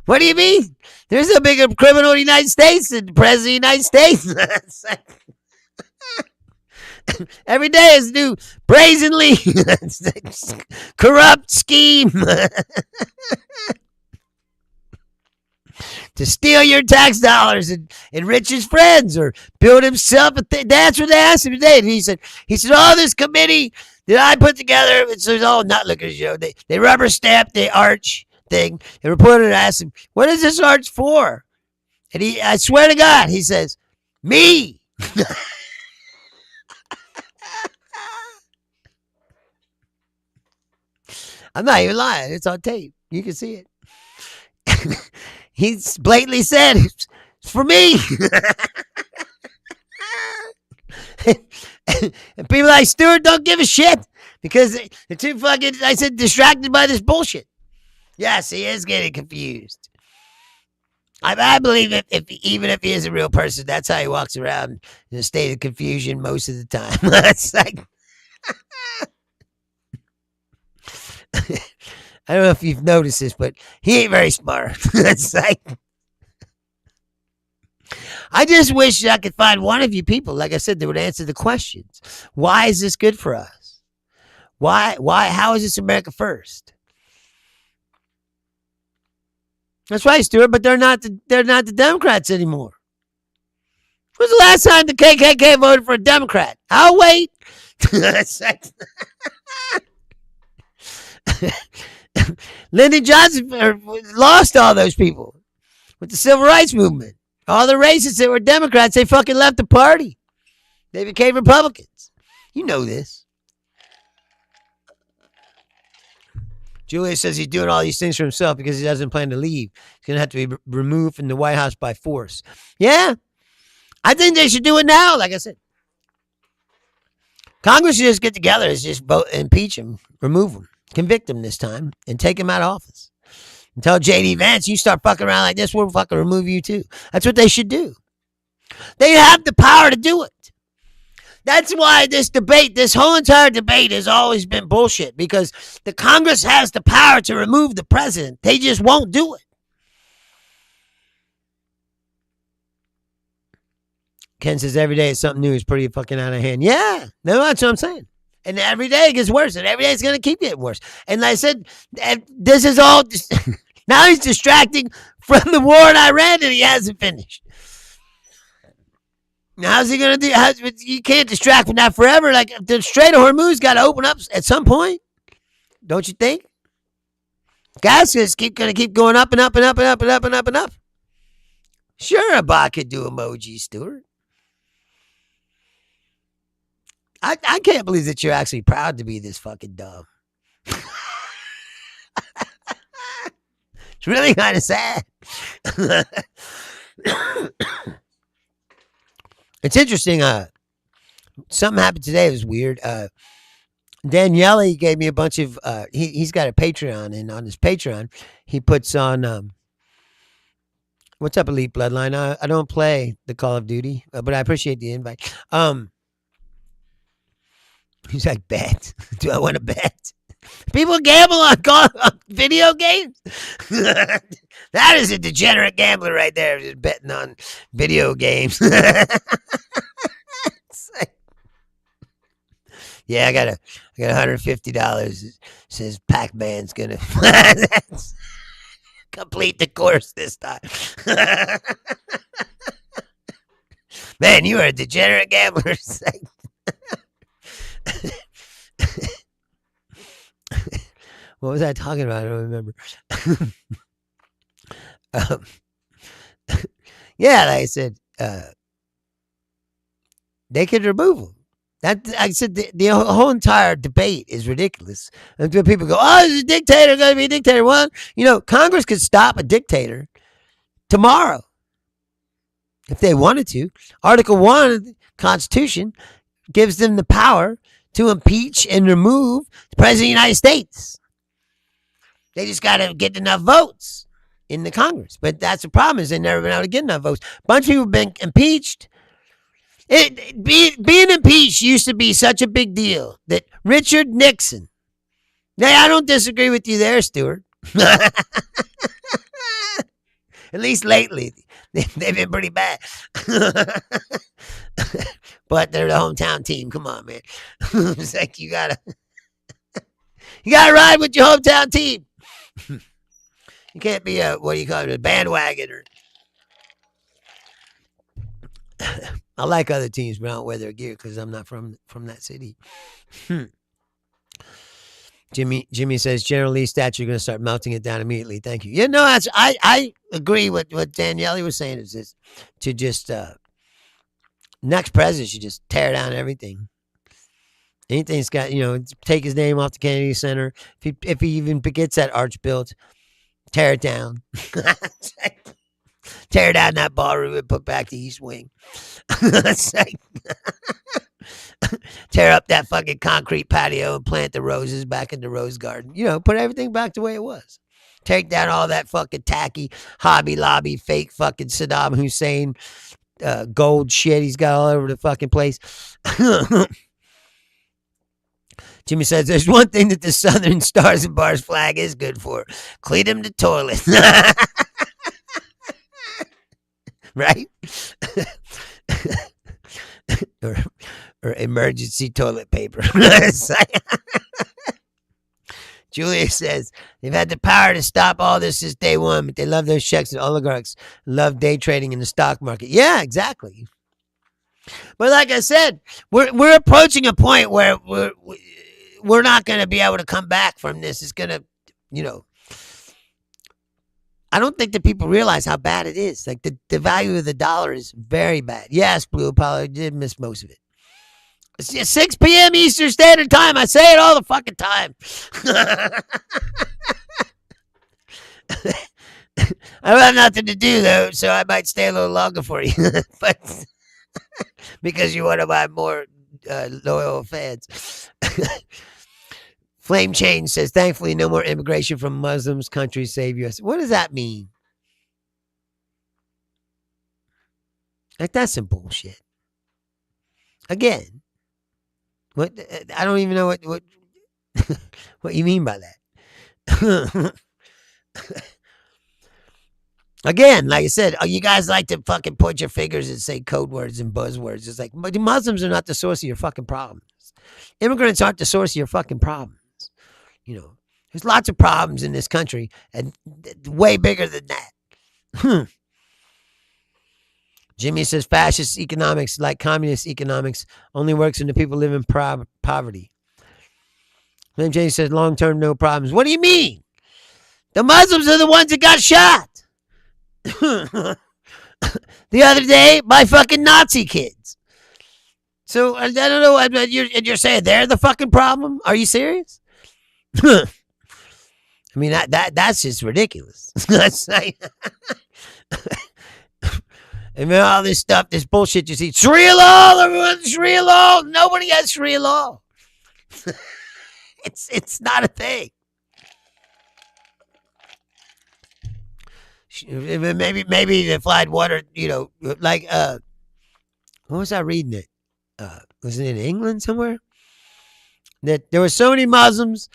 What do you mean? There's a bigger criminal in the United States than the President of the United States. It's like, every day is new brazenly corrupt scheme to steal your tax dollars and enrich his friends or build himself a thing. That's what they asked him today. And he said, oh, this committee that I put together, it's all not looking show. They rubber stamped the arch thing. The reporter asked him, what is this arch for? And I swear to God, he says, me. I'm not even lying. It's on tape. You can see it. He blatantly said, it's for me. And people like Stewart don't give a shit because they're too fucking, I said, distracted by this bullshit. Yes, he is getting confused. I believe even if he is a real person, that's how he walks around in a state of confusion most of the time. It's like, I don't know if you've noticed this, but he ain't very smart. It's like, I just wish I could find one of you people, like I said, that would answer the questions. Why is this good for us? Why, how is this America first? That's right, Stuart, but they're not the Democrats anymore. When was the last time the KKK voted for a Democrat? I'll wait. Lyndon Johnson lost all those people with the civil rights movement. All the racists that were Democrats, they fucking left the party. They became Republicans. You know this. Julius says he's doing all these things for himself because he doesn't plan to leave. He's going to have to be removed from the White House by force. Yeah. I think they should do it now, like I said. Congress should just get together and just vote, impeach him, remove him, convict him this time, and take him out of office. And tell J.D. Vance, you start fucking around like this, we'll fucking remove you too. That's what they should do. They have the power to do it. That's why this whole entire debate has always been bullshit, because the Congress has the power to remove the president. They just won't do it. Ken says every day is something new. Is pretty fucking out of hand. Yeah, no, that's what I'm saying. And every day it gets worse, and every day it's going to keep getting worse. And like I said, this is all, now he's distracting from the war in Iran that he hasn't finished. Now, how's he going to do? You can't distract from that forever. Like, the Strait of Hormuz got to open up at some point. Don't you think? Gas is going to keep going up and up and up and up and up and up and up. Sure, a bot could do emojis, Stuart. I can't believe that you're actually proud to be this fucking dumb. It's really kind of sad. It's interesting. Something happened today. It was weird. Daniele gave me a bunch of. He's got a Patreon, and on his Patreon, he puts on. What's up, Elite Bloodline? I don't play the Call of Duty, but I appreciate the invite. He's like, bet. Do I want to bet? People gamble on video games? That is a degenerate gambler right there, just betting on video games. Yeah, I got $150. It says Pac-Man's gonna complete the course this time. Man, you are a degenerate gambler. What was I talking about? I don't remember. Yeah, like I said, they could remove him. I said the whole entire debate is ridiculous. And people go, "Oh, he's a dictator, going to be a dictator." Well, Congress could stop a dictator tomorrow if they wanted to. Article 1 of the Constitution gives them the power to impeach and remove the President of the United States. They just got to get enough votes in the Congress. But that's the problem, is they've never been able to get enough votes. A bunch of people have been impeached. Being impeached used to be such a big deal that Richard Nixon, now I don't disagree with you there, Stuart. At least lately, they've been pretty bad. But they're the hometown team. Come on, man. It's like you gotta ride with your hometown team. You can't be a, what do you call it, a bandwagon. Or I like other teams, but I don't wear their gear because I'm not from that city. Jimmy says General Lee's statue, you're going to start melting it down immediately. Thank you. Yeah, no, I agree with what Daniele was saying. Is this to just next president should just tear down everything. Anything's got, take his name off the Kennedy Center. If he even gets that arch built, tear it down. Tear down that ballroom and put back the East Wing. Tear up that fucking concrete patio and plant the roses back in the rose garden. Put everything back the way it was. Take down all that fucking tacky Hobby Lobby fake fucking Saddam Hussein gold shit he's got all over the fucking place. Jimmy says, there's one thing that the Southern Stars and Bars flag is good for. Clean them the toilet. Right? or emergency toilet paper. Julia says, they've had the power to stop all this since day one, but they love those checks and oligarchs love day trading in the stock market. Yeah, exactly. But like I said, we're approaching a point where we're not going to be able to come back from this. It's going to, I don't think that people realize how bad it is. Like the value of the dollar is very bad. Yes, Blue Apollo, I did miss most of it. It's just 6 p.m. Eastern Standard Time. I say it all the fucking time. I don't have nothing to do, though, so I might stay a little longer for you. But because you're one of my more loyal fans. Flame Change says, thankfully, no more immigration from Muslims countries save U.S. What does that mean? Like, that's some bullshit. Again, what I don't even know what what you mean by that. Again, like I said, you guys like to fucking point your fingers and say code words and buzzwords. It's like, but the Muslims are not the source of your fucking problems. Immigrants aren't the source of your fucking problems. There's lots of problems in this country, and way bigger than that. Jimmy says fascist economics, like communist economics, only works when the people live in poverty. Then Jay says long-term, no problems. What do you mean? The Muslims are the ones that got shot. The other day by fucking Nazi kids. So I don't know. You're saying they're the fucking problem? Are you serious? I mean that's just ridiculous. That's like, and then all this stuff, this bullshit you see. Sharia law, everyone's Sharia law. Nobody has Sharia law. It's not a thing. Maybe the flight water, like what was I reading it? Was it in England somewhere? That there were so many Muslims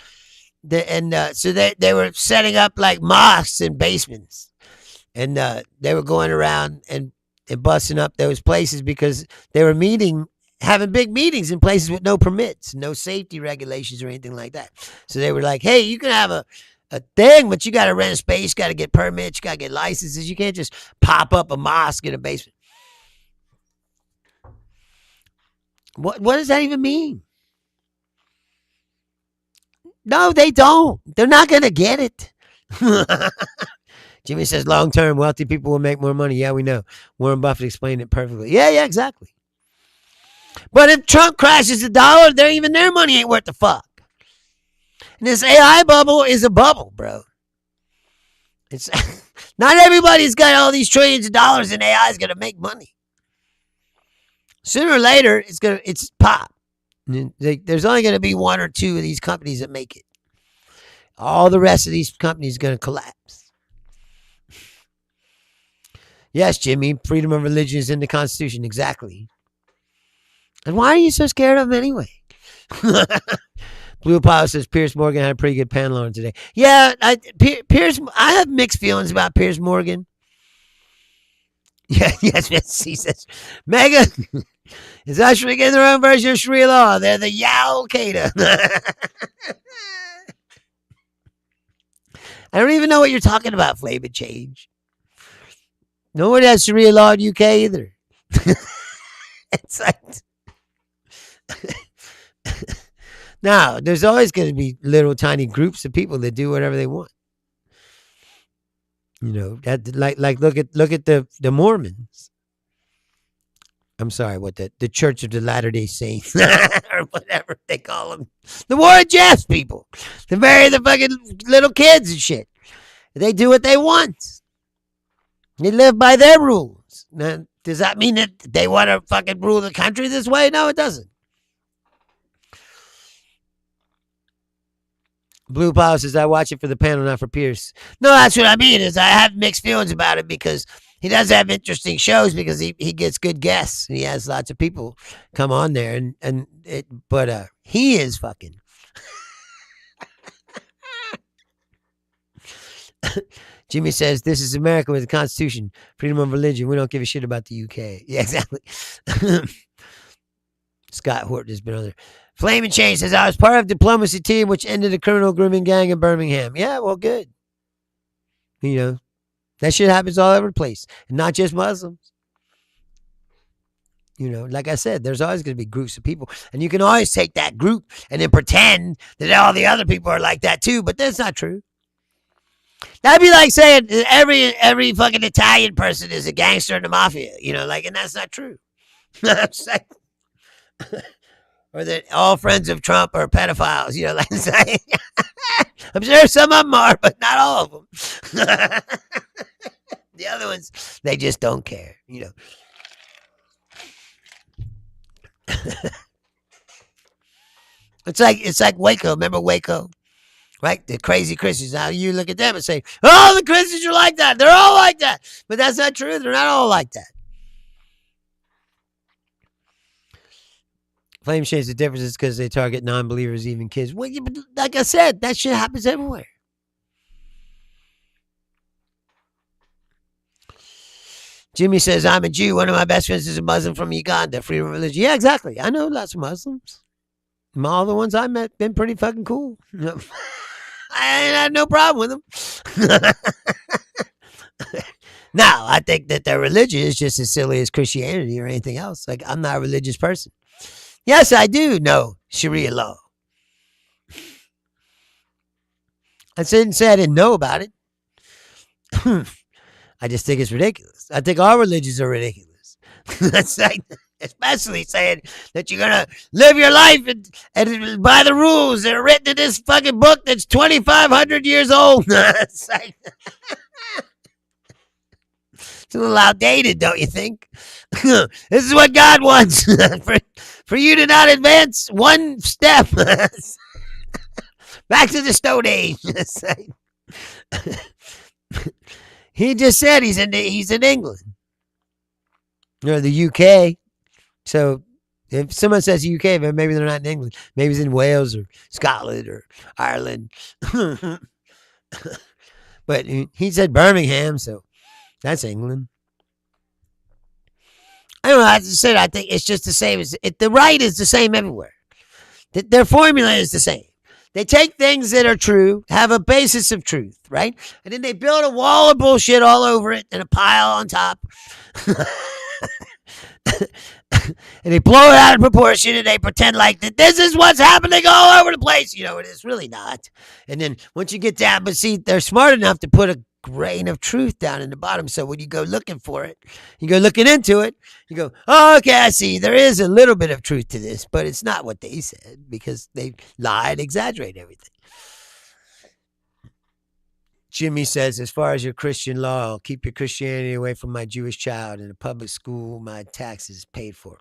so they were setting up like mosques in basements, and they were going around and busting up those places because they were having big meetings in places with no permits, no safety regulations or anything like that. So they were like, hey, you can have a thing, but you got to rent a space, got to get permits, you got to get licenses. You can't just pop up a mosque in a basement. What does that even mean? No, they don't. They're not going to get it. Jimmy says long-term, wealthy people will make more money. Yeah, we know. Warren Buffett explained it perfectly. Yeah, exactly. But if Trump crashes the dollar, even their money ain't worth the fuck. And this AI bubble is a bubble, bro. It's not everybody's got all these trillions of dollars and AI is going to make money. Sooner or later, it's pop. There's only going to be one or two of these companies that make it. All the rest of these companies are going to collapse. Yes, Jimmy, freedom of religion is in the Constitution. Exactly. And why are you so scared of them anyway? Blue Apollo says Piers Morgan had a pretty good panel on today. Yeah, Piers. I have mixed feelings about Piers Morgan. Yeah, yes. He says Mega is ushering in their own version of Sharia law. They're the Al Qaeda. I don't even know what you're talking about, Flame and Change. No one has Sharia law in UK either. It's like now, there's always going to be little tiny groups of people that do whatever they want. You know, that like look at the Mormons. I'm sorry, what the Church of the Latter-day Saints or whatever they call them. The Warren Jeffs people. They marry the fucking little kids and shit. They do what they want. They live by their rules. Now, does that mean that they want to fucking rule the country this way? No, it doesn't. Blue Power says, I watch it for the panel, not for Pierce. No, that's what I mean, is I have mixed feelings about it because he does have interesting shows because he gets good guests. And he has lots of people come on there. But he is fucking. Jimmy says, this is America with a constitution, freedom of religion. We don't give a shit about the UK. Yeah, exactly. Scott Horton has been on there. Flame and Change says, I was part of diplomacy team which ended a criminal grooming gang in Birmingham. Yeah, well, good. You know, that shit happens all over the place. And not just Muslims. You know, like I said, there's always going to be groups of people. And you can always take that group and then pretend that all the other people are like that too. But that's not true. That'd be like saying every fucking Italian person is a gangster in the mafia. You know, like, and that's not true. Or that all friends of Trump are pedophiles, you know, like I'm sure some of them are, but not all of them. The other ones, they just don't care, you know. It's like Waco. Remember Waco? Right? The crazy Christians. Now you look at them and say, oh, the Christians are like that. They're all like that. But that's not true. They're not all like that. Flame Shades, the difference is because they target non-believers, even kids. Well, but like I said, that shit happens everywhere. Jimmy says, I'm a Jew. One of my best friends is a Muslim from Uganda. Freedom of religion. Yeah, exactly. I know lots of Muslims. All the ones I met been pretty fucking cool. I had no problem with them. Now, I think that their religion is just as silly as Christianity or anything else. Like, I'm not a religious person. Yes, I do know Sharia law. I didn't say I didn't know about it. I just think it's ridiculous. I think all religions are ridiculous. That's like, especially saying that you're going to live your life and by the rules that are written in this fucking book that's 2,500 years old. It's like, it's a little outdated, don't you think? This is what God wants. For you to not advance one step. Back to the Stone Age. He just said he's in England. Or the UK. So if someone says UK, but maybe they're not in England. Maybe he's in Wales or Scotland or Ireland. But he said Birmingham, so that's England. I don't know. As I said, I think it's just the same. The right is the same everywhere. Their formula is the same. They take things that are true, have a basis of truth, right? And then they build a wall of bullshit all over it and a pile on top. And they blow it out of proportion and they pretend like that this is what's happening all over the place. You know, it is really not. And then once you get down, but see, they're smart enough to put a grain of truth down in the bottom. So when you go looking for it, you go looking into it, you go, oh, okay, I see. There is a little bit of truth to this, but it's not what they said because they lie and exaggerate everything. Jimmy says, as far as your Christian law, I'll keep your Christianity away from my Jewish child. In a public school, my taxes paid for.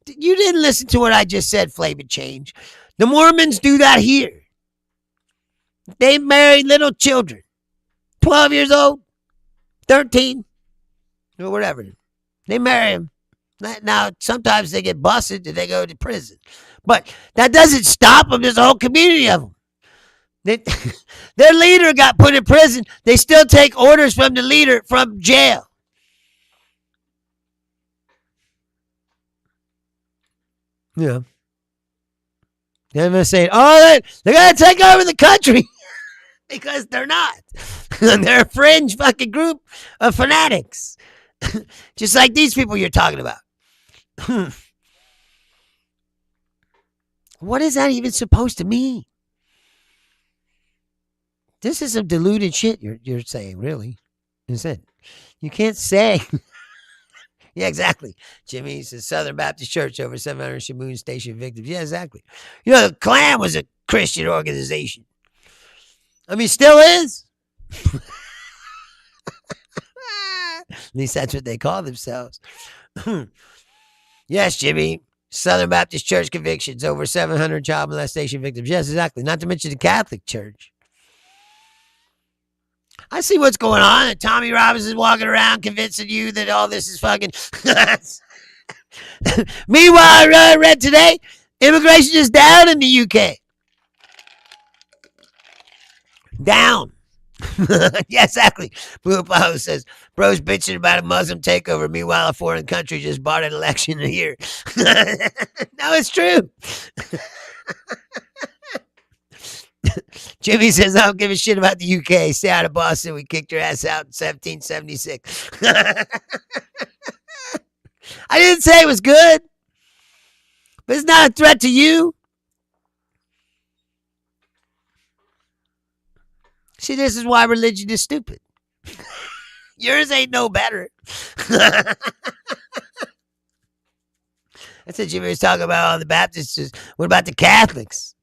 You didn't listen to what I just said, Flame and Change. The Mormons do that here. They marry little children. 12 years old, 13, or whatever. They marry them. Now, sometimes they get busted and they go to prison. But that doesn't stop them. There's a whole community of them. Their leader got put in prison. They still take orders from the leader from jail. Yeah. They're going to say, oh, they're going to take over the country. Because they're not. They're a fringe fucking group of fanatics. Just like these people you're talking about. What is that even supposed to mean? This is some deluded shit you're saying, really. Is it? You can't say. Yeah, exactly. Jimmy says Southern Baptist Church over 700 Shamoon Station victims. Yeah, exactly. You know, the Klan was a Christian organization. I mean, still is. At least that's what they call themselves. Yes, Jimmy. Southern Baptist Church convictions, over 700 child molestation victims. Yes, exactly. Not to mention the Catholic Church. I see what's going on. And Tommy Robbins is walking around convincing you that all this is fucking... Meanwhile, I read today, immigration is down in the UK. Down. Yeah, exactly. Blue Apollo says, bros bitching about a Muslim takeover. Meanwhile, a foreign country just bought an election a year. No, it's true. Jimmy says, I don't give a shit about the UK. Stay out of Boston. We kicked your ass out in 1776. I didn't say it was good, but it's not a threat to you. See, this is why religion is stupid. Yours ain't no better. I said Jimmy was talking about all the Baptists. What about the Catholics?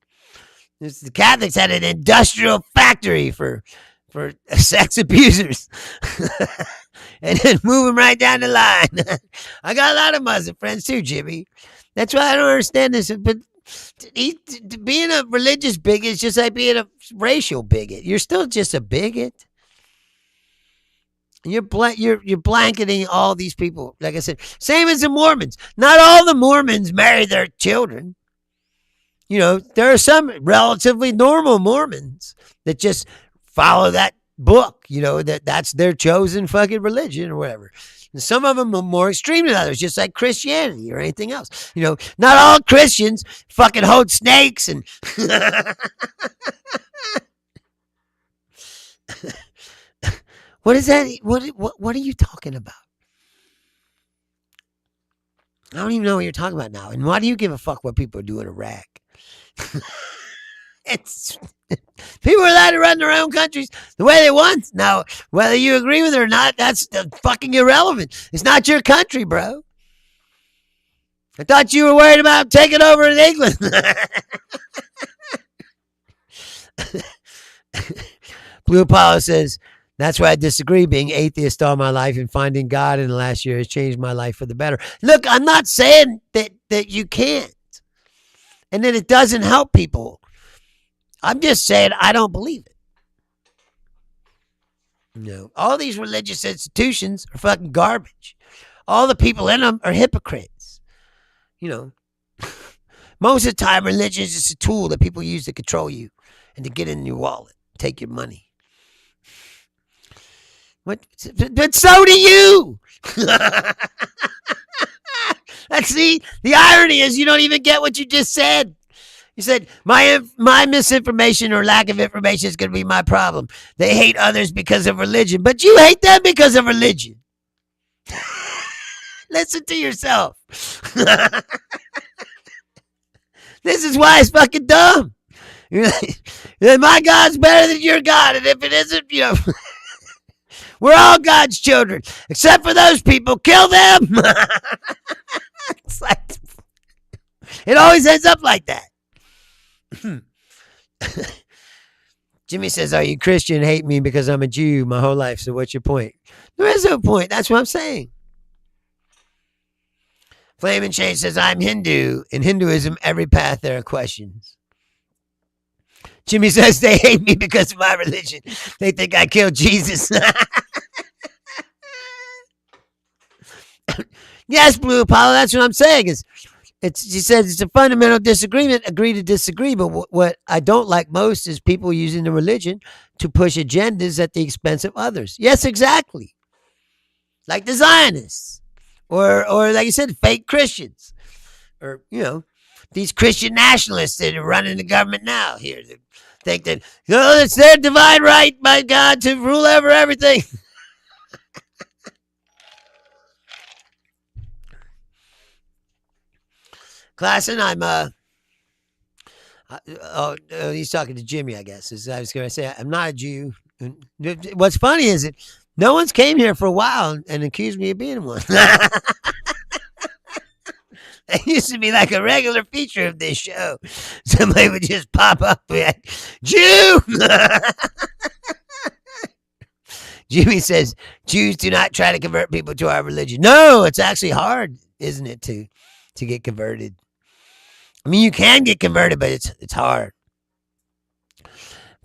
The Catholics had an industrial factory for sex abusers. And then move them right down the line. I got a lot of Muslim friends too, Jimmy. That's why I don't understand this. But being a religious bigot is just like being a racial bigot. You're still just a bigot. You're blanketing all these people. Like I said, same as the Mormons. Not all the Mormons marry their children. You know, there are some relatively normal Mormons that just follow that book. You know, that's their chosen fucking religion or whatever. And some of them are more extreme than others, just like Christianity or anything else. You know, not all Christians fucking hold snakes and... What is that? What are you talking about? I don't even know what you're talking about now. And why do you give a fuck what people are doing in Iraq? It's people are allowed to run their own countries the way they want. Now, whether you agree with it or not, that's fucking irrelevant. It's not your country, bro. I thought you were worried about taking over in England. Blue Apollo says, that's why I disagree. Being atheist all my life and finding God in the last year has changed my life for the better. Look, I'm not saying that you can't and that it doesn't help people. I'm just saying I don't believe it. No, all these religious institutions are fucking garbage. All the people in them are hypocrites. You know, most of the time religion is just a tool that people use to control you and to get in your wallet, take your money. What? But so do you. That's the irony is you don't even get what you just said. You said, my misinformation or lack of information is going to be my problem. They hate others because of religion, but you hate them because of religion. Listen to yourself. This is why it's fucking dumb. My God's better than your God, and if it isn't, you know, we're all God's children, except for those people. Kill them. It's like, it always ends up like that. Jimmy says, are you Christian? Hate me because I'm a Jew my whole life. So what's your point? There is no point. That's what I'm saying. Flaming Shane says, I'm Hindu. In Hinduism, every path there are questions. Jimmy says they hate me because of my religion. They think I killed Jesus. Yes, Blue Apollo. That's what I'm saying. She says it's a fundamental disagreement. Agree to disagree. But what I don't like most is people using the religion to push agendas at the expense of others. Yes, exactly. Like the Zionists, or like you said, fake Christians, or these Christian nationalists that are running the government now. Here, they think that it's their divine right by God to rule over everything. Class, and he's talking to Jimmy, I guess. As I was going to say, I'm not a Jew. What's funny is that no one's came here for a while and accused me of being one. It used to be like a regular feature of this show. Somebody would just pop up and be like, Jew! Jimmy says, Jews do not try to convert people to our religion. No, it's actually hard, isn't it, to get converted? I mean, you can get converted, but it's hard.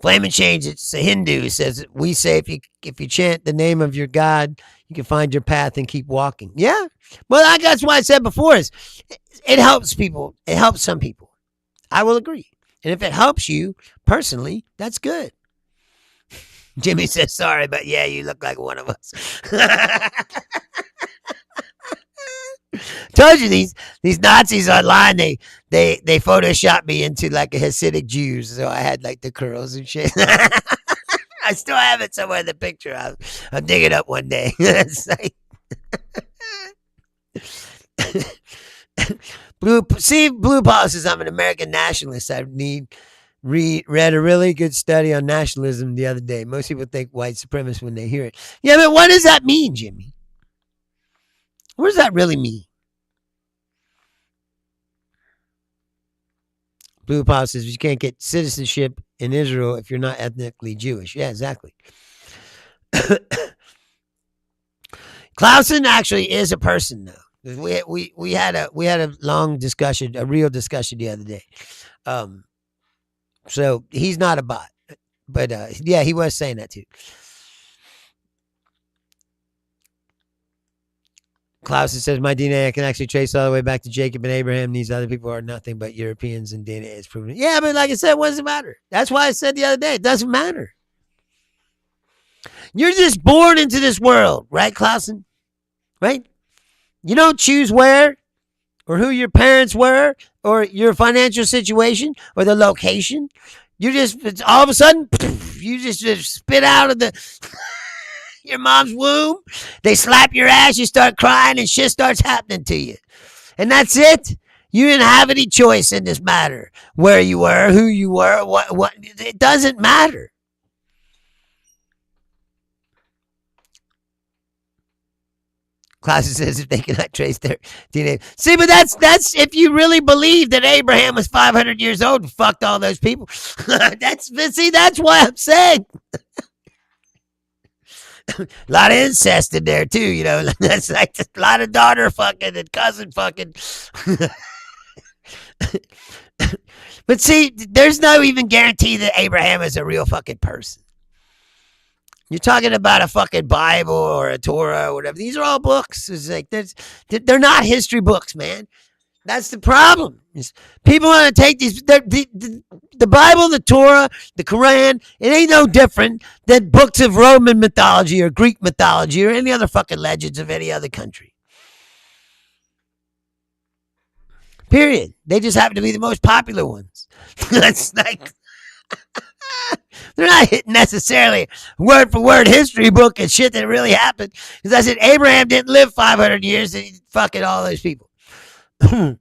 Flame and Change, it's a Hindu. It says, we say if you chant the name of your God, you can find your path and keep walking. Yeah. Well, that's why I said before is it helps people. It helps some people. I will agree. And if it helps you personally, that's good. Jimmy says, sorry, but yeah, you look like one of us. Told you these Nazis online, they photoshopped me into like a Hasidic Jew, so I had like the curls and shit. I still have it somewhere in the picture. I'll dig it up one day. Blue Paul says I'm an American nationalist. I read a really good study on nationalism the other day. Most people think white supremacist when they hear it. Yeah, but what does that mean, Jimmy? What does that really mean? Blue Paul says you can't get citizenship in Israel if you're not ethnically Jewish. Yeah, exactly. Clausen actually is a person, though. We had a long discussion, a real discussion the other day. So he's not a bot, but yeah, he was saying that too. Clausen says my DNA I can actually trace all the way back to Jacob and Abraham. These other people are nothing but Europeans, and DNA is proven. Yeah, but like I said, what does it matter? That's why I said the other day, it doesn't matter. You're just born into this world, right, Clausen? Right? You don't choose where or who your parents were or your financial situation or the location. You just all of a sudden you just spit out of the your mom's womb. They slap your ass, you start crying, and shit starts happening to you. And that's it. You didn't have any choice in this matter. Where you were, who you were, what it doesn't matter. Clausen says if they cannot trace their DNA. See, but that's if you really believe that Abraham was 500 years old and fucked all those people. That's why I'm saying. A lot of incest in there too, That's like a lot of daughter fucking and cousin fucking. But see, there's no even guarantee that Abraham is a real fucking person. You're talking about a fucking Bible or a Torah or whatever. These are all books. It's like they're not history books, man. That's the problem. People want to take these the Bible, the Torah, the Quran. It ain't no different than books of Roman mythology or Greek mythology or any other fucking legends of any other country. Period. They just happen to be the most popular ones. That's like they're not necessarily word for word history book and shit that really happened. Because I said Abraham didn't live 500 years and fucking all those people. Well,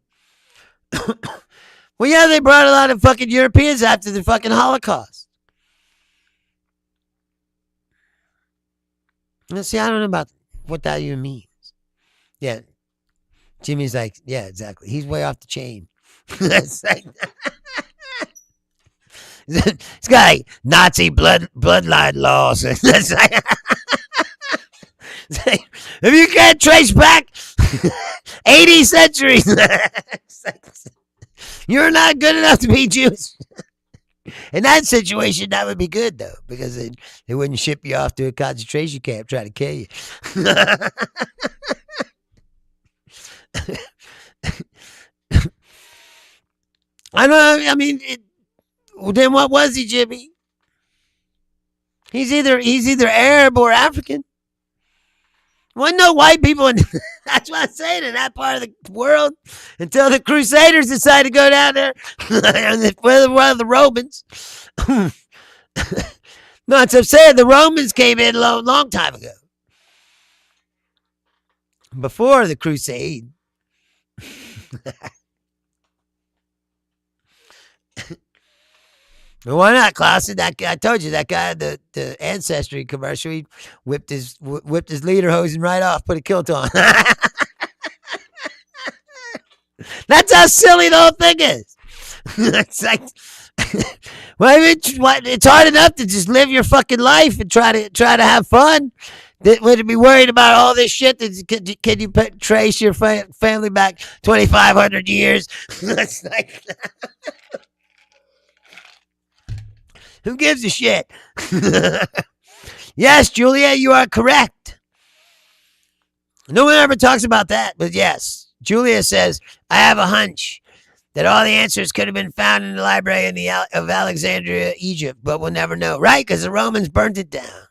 yeah, they brought a lot of fucking Europeans after the fucking Holocaust. Let's see, I don't know about what that even means. Yeah. Jimmy's like, yeah, exactly. He's way off the chain. That's like, it's got like Nazi bloodline laws. That's like, if you can't trace back 80 centuries, you're not good enough to be Jewish. In that situation, that would be good, though, because they wouldn't ship you off to a concentration camp trying to kill you. I don't. I mean, then what was he, Jimmy? He's either Arab or African. Well, no white people, in, that's what I'm saying, in that part of the world, until the Crusaders decided to go down there, one of the Romans. No, that's what I'm saying. The Romans came in a long time ago, before the Crusade. Well, why not, Clausen? That guy, I told you, that guy, the Ancestry commercial, he whipped his lederhosen right off, put a kilt on. That's how silly the whole thing is. It's like, well, it's hard enough to just live your fucking life and try to have fun. Would it be worried about all this shit? Can you trace your family back 2,500 years? It's like, who gives a shit? Yes, Julia, you are correct. No one ever talks about that, but yes, Julia says, I have a hunch that all the answers could have been found in the library of Alexandria, Egypt, but we'll never know. Right? Because the Romans burnt it down.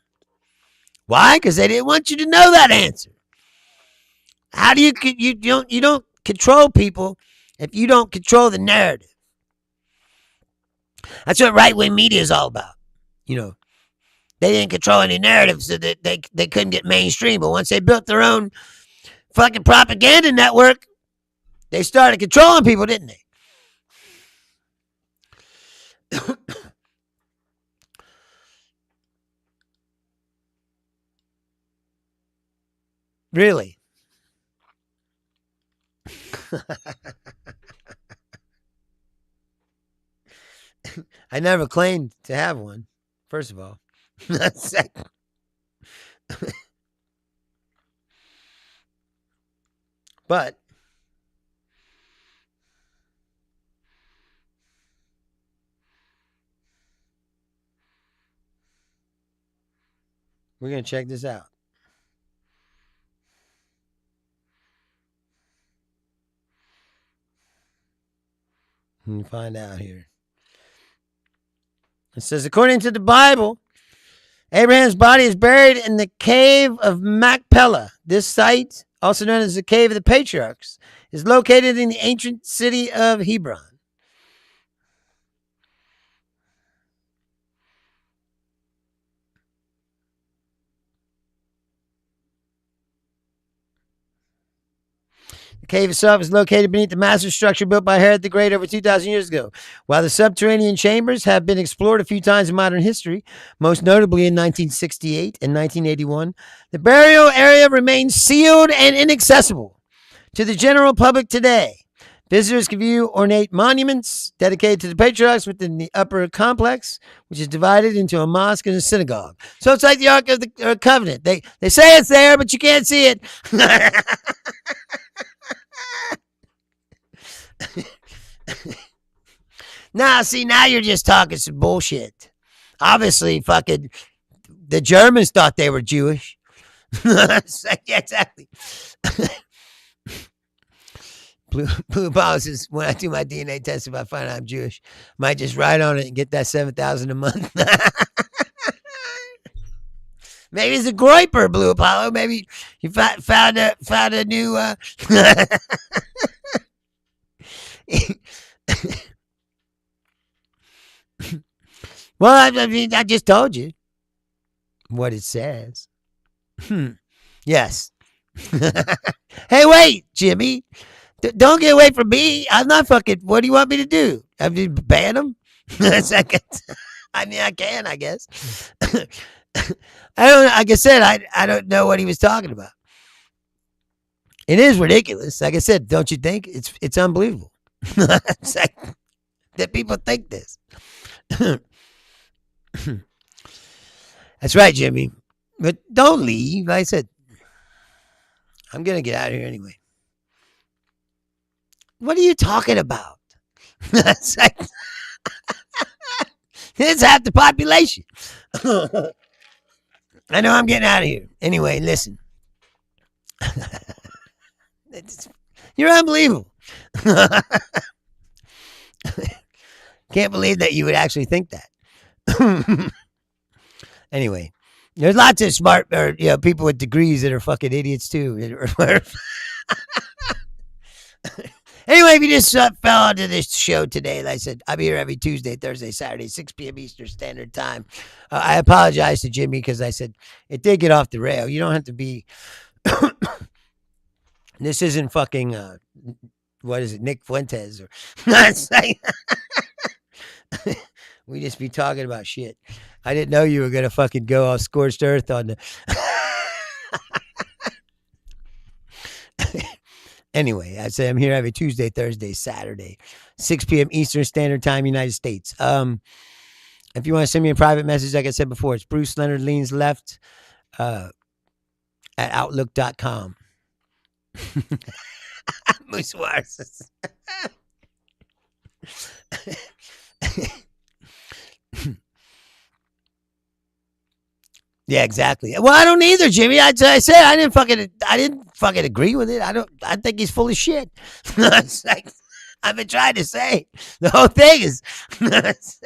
Why? Because they didn't want you to know that answer. How do you don't control people if you don't control the narrative? That's what right-wing media is all about. You know, they didn't control any narrative, so that they couldn't get mainstream. But once they built their own fucking propaganda network, they started controlling people, didn't they? Really? I never claimed to have one, first of all. But we're going to check this out. Let me find out here. It says, according to the Bible, Abraham's body is buried in the cave of Machpelah. This site, also known as the Cave of the Patriarchs, is located in the ancient city of Hebron. The cave itself is located beneath the massive structure built by Herod the Great over 2,000 years ago. While the subterranean chambers have been explored a few times in modern history, most notably in 1968 and 1981, the burial area remains sealed and inaccessible to the general public today. Visitors can view ornate monuments dedicated to the patriarchs within the upper complex, which is divided into a mosque and a synagogue. So it's like the Ark of the Covenant. They say it's there, but you can't see it. Now you're just talking some bullshit. Obviously, fucking the Germans thought they were Jewish. Yeah, exactly. Blue Ball says, when I do my DNA test, if I find out I'm Jewish, might just write on it and get that $7,000 a month. Maybe it's a groiper, Blue Apollo. Maybe you found a new. Well, I mean, I just told you what it says. Yes. Hey, wait, Jimmy. Don't get away from me. I'm not fucking. What do you want me to do? I mean, ban him? I mean, I can, I guess. I don't. Like I said, I don't know what he was talking about. It is ridiculous. Like I said, don't you think? It's unbelievable. It's like, that people think this. That's right, Jimmy. But don't leave. Like I said, I'm gonna get out of here anyway. What are you talking about? It's like, it's half the population. I know I'm getting out of here. Anyway, listen. You're unbelievable. Can't believe that you would actually think that. Anyway, there's lots of smart or people with degrees that are fucking idiots too. Anyway, if you just fell onto this show today, like I said, I'm here every Tuesday, Thursday, Saturday, 6 p.m. Eastern Standard Time. I apologize to Jimmy because I said it did get off the rail. You don't have to be. This isn't fucking. What is it, Nick Fuentes? Or we just be talking about shit. I didn't know you were gonna fucking go off scorched earth on the. Anyway, I say I'm here every Tuesday, Thursday, Saturday, 6 p.m. Eastern Standard Time, United States. If you want to send me a private message, like I said before, it's Bruce Leonard Leans Left at outlook.com. Moose Wars. Yeah, exactly. Well, I don't either, Jimmy. I said I didn't fucking agree with it. I think he's full of shit. It's like, I've been trying to say the whole thing is it's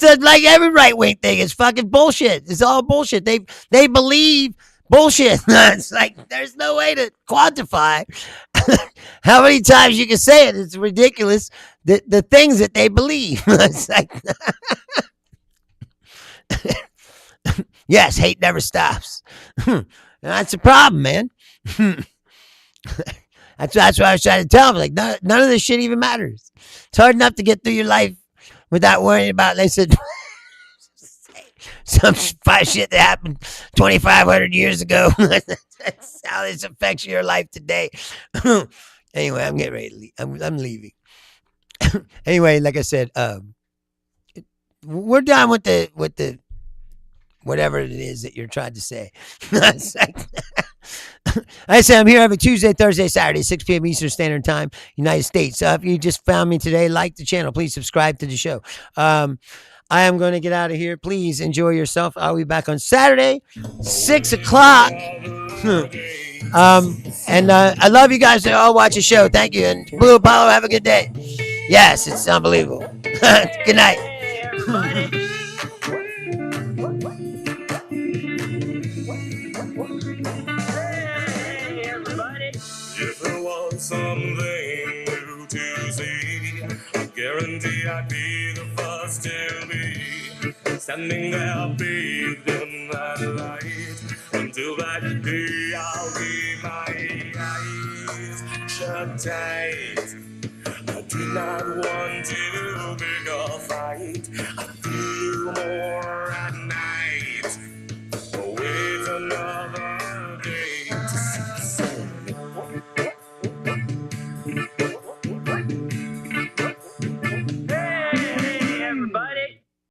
like every right wing thing. It's fucking bullshit. It's all bullshit. They believe bullshit. It's like there's no way to quantify how many times you can say it. It's ridiculous. The things that they believe. It's like yes, hate never stops. That's a problem, man. That's what I was trying to tell them. Like, none of this shit even matters. It's hard enough to get through your life without worrying about, they said, some shit that happened 2,500 years ago. That's how this affects your life today. Anyway, I'm getting ready to leave. I'm leaving. Anyway, like I said, we're done with the whatever it is that you're trying to say. I say I'm here every Tuesday, Thursday, Saturday, 6 p.m. Eastern Standard Time, United States. If you just found me today, like the channel. Please subscribe to the show. I am going to get out of here. Please enjoy yourself. I'll be back on Saturday, 6 o'clock. And I love you guys that all watch the show. Thank you. And Blue Apollo, have a good day. Yes, it's unbelievable. Good night. If there was something new to see, I guarantee I'd be the first to be standing there bathed in that light. Until that day, I'll keep my eyes shut tight. I do not want to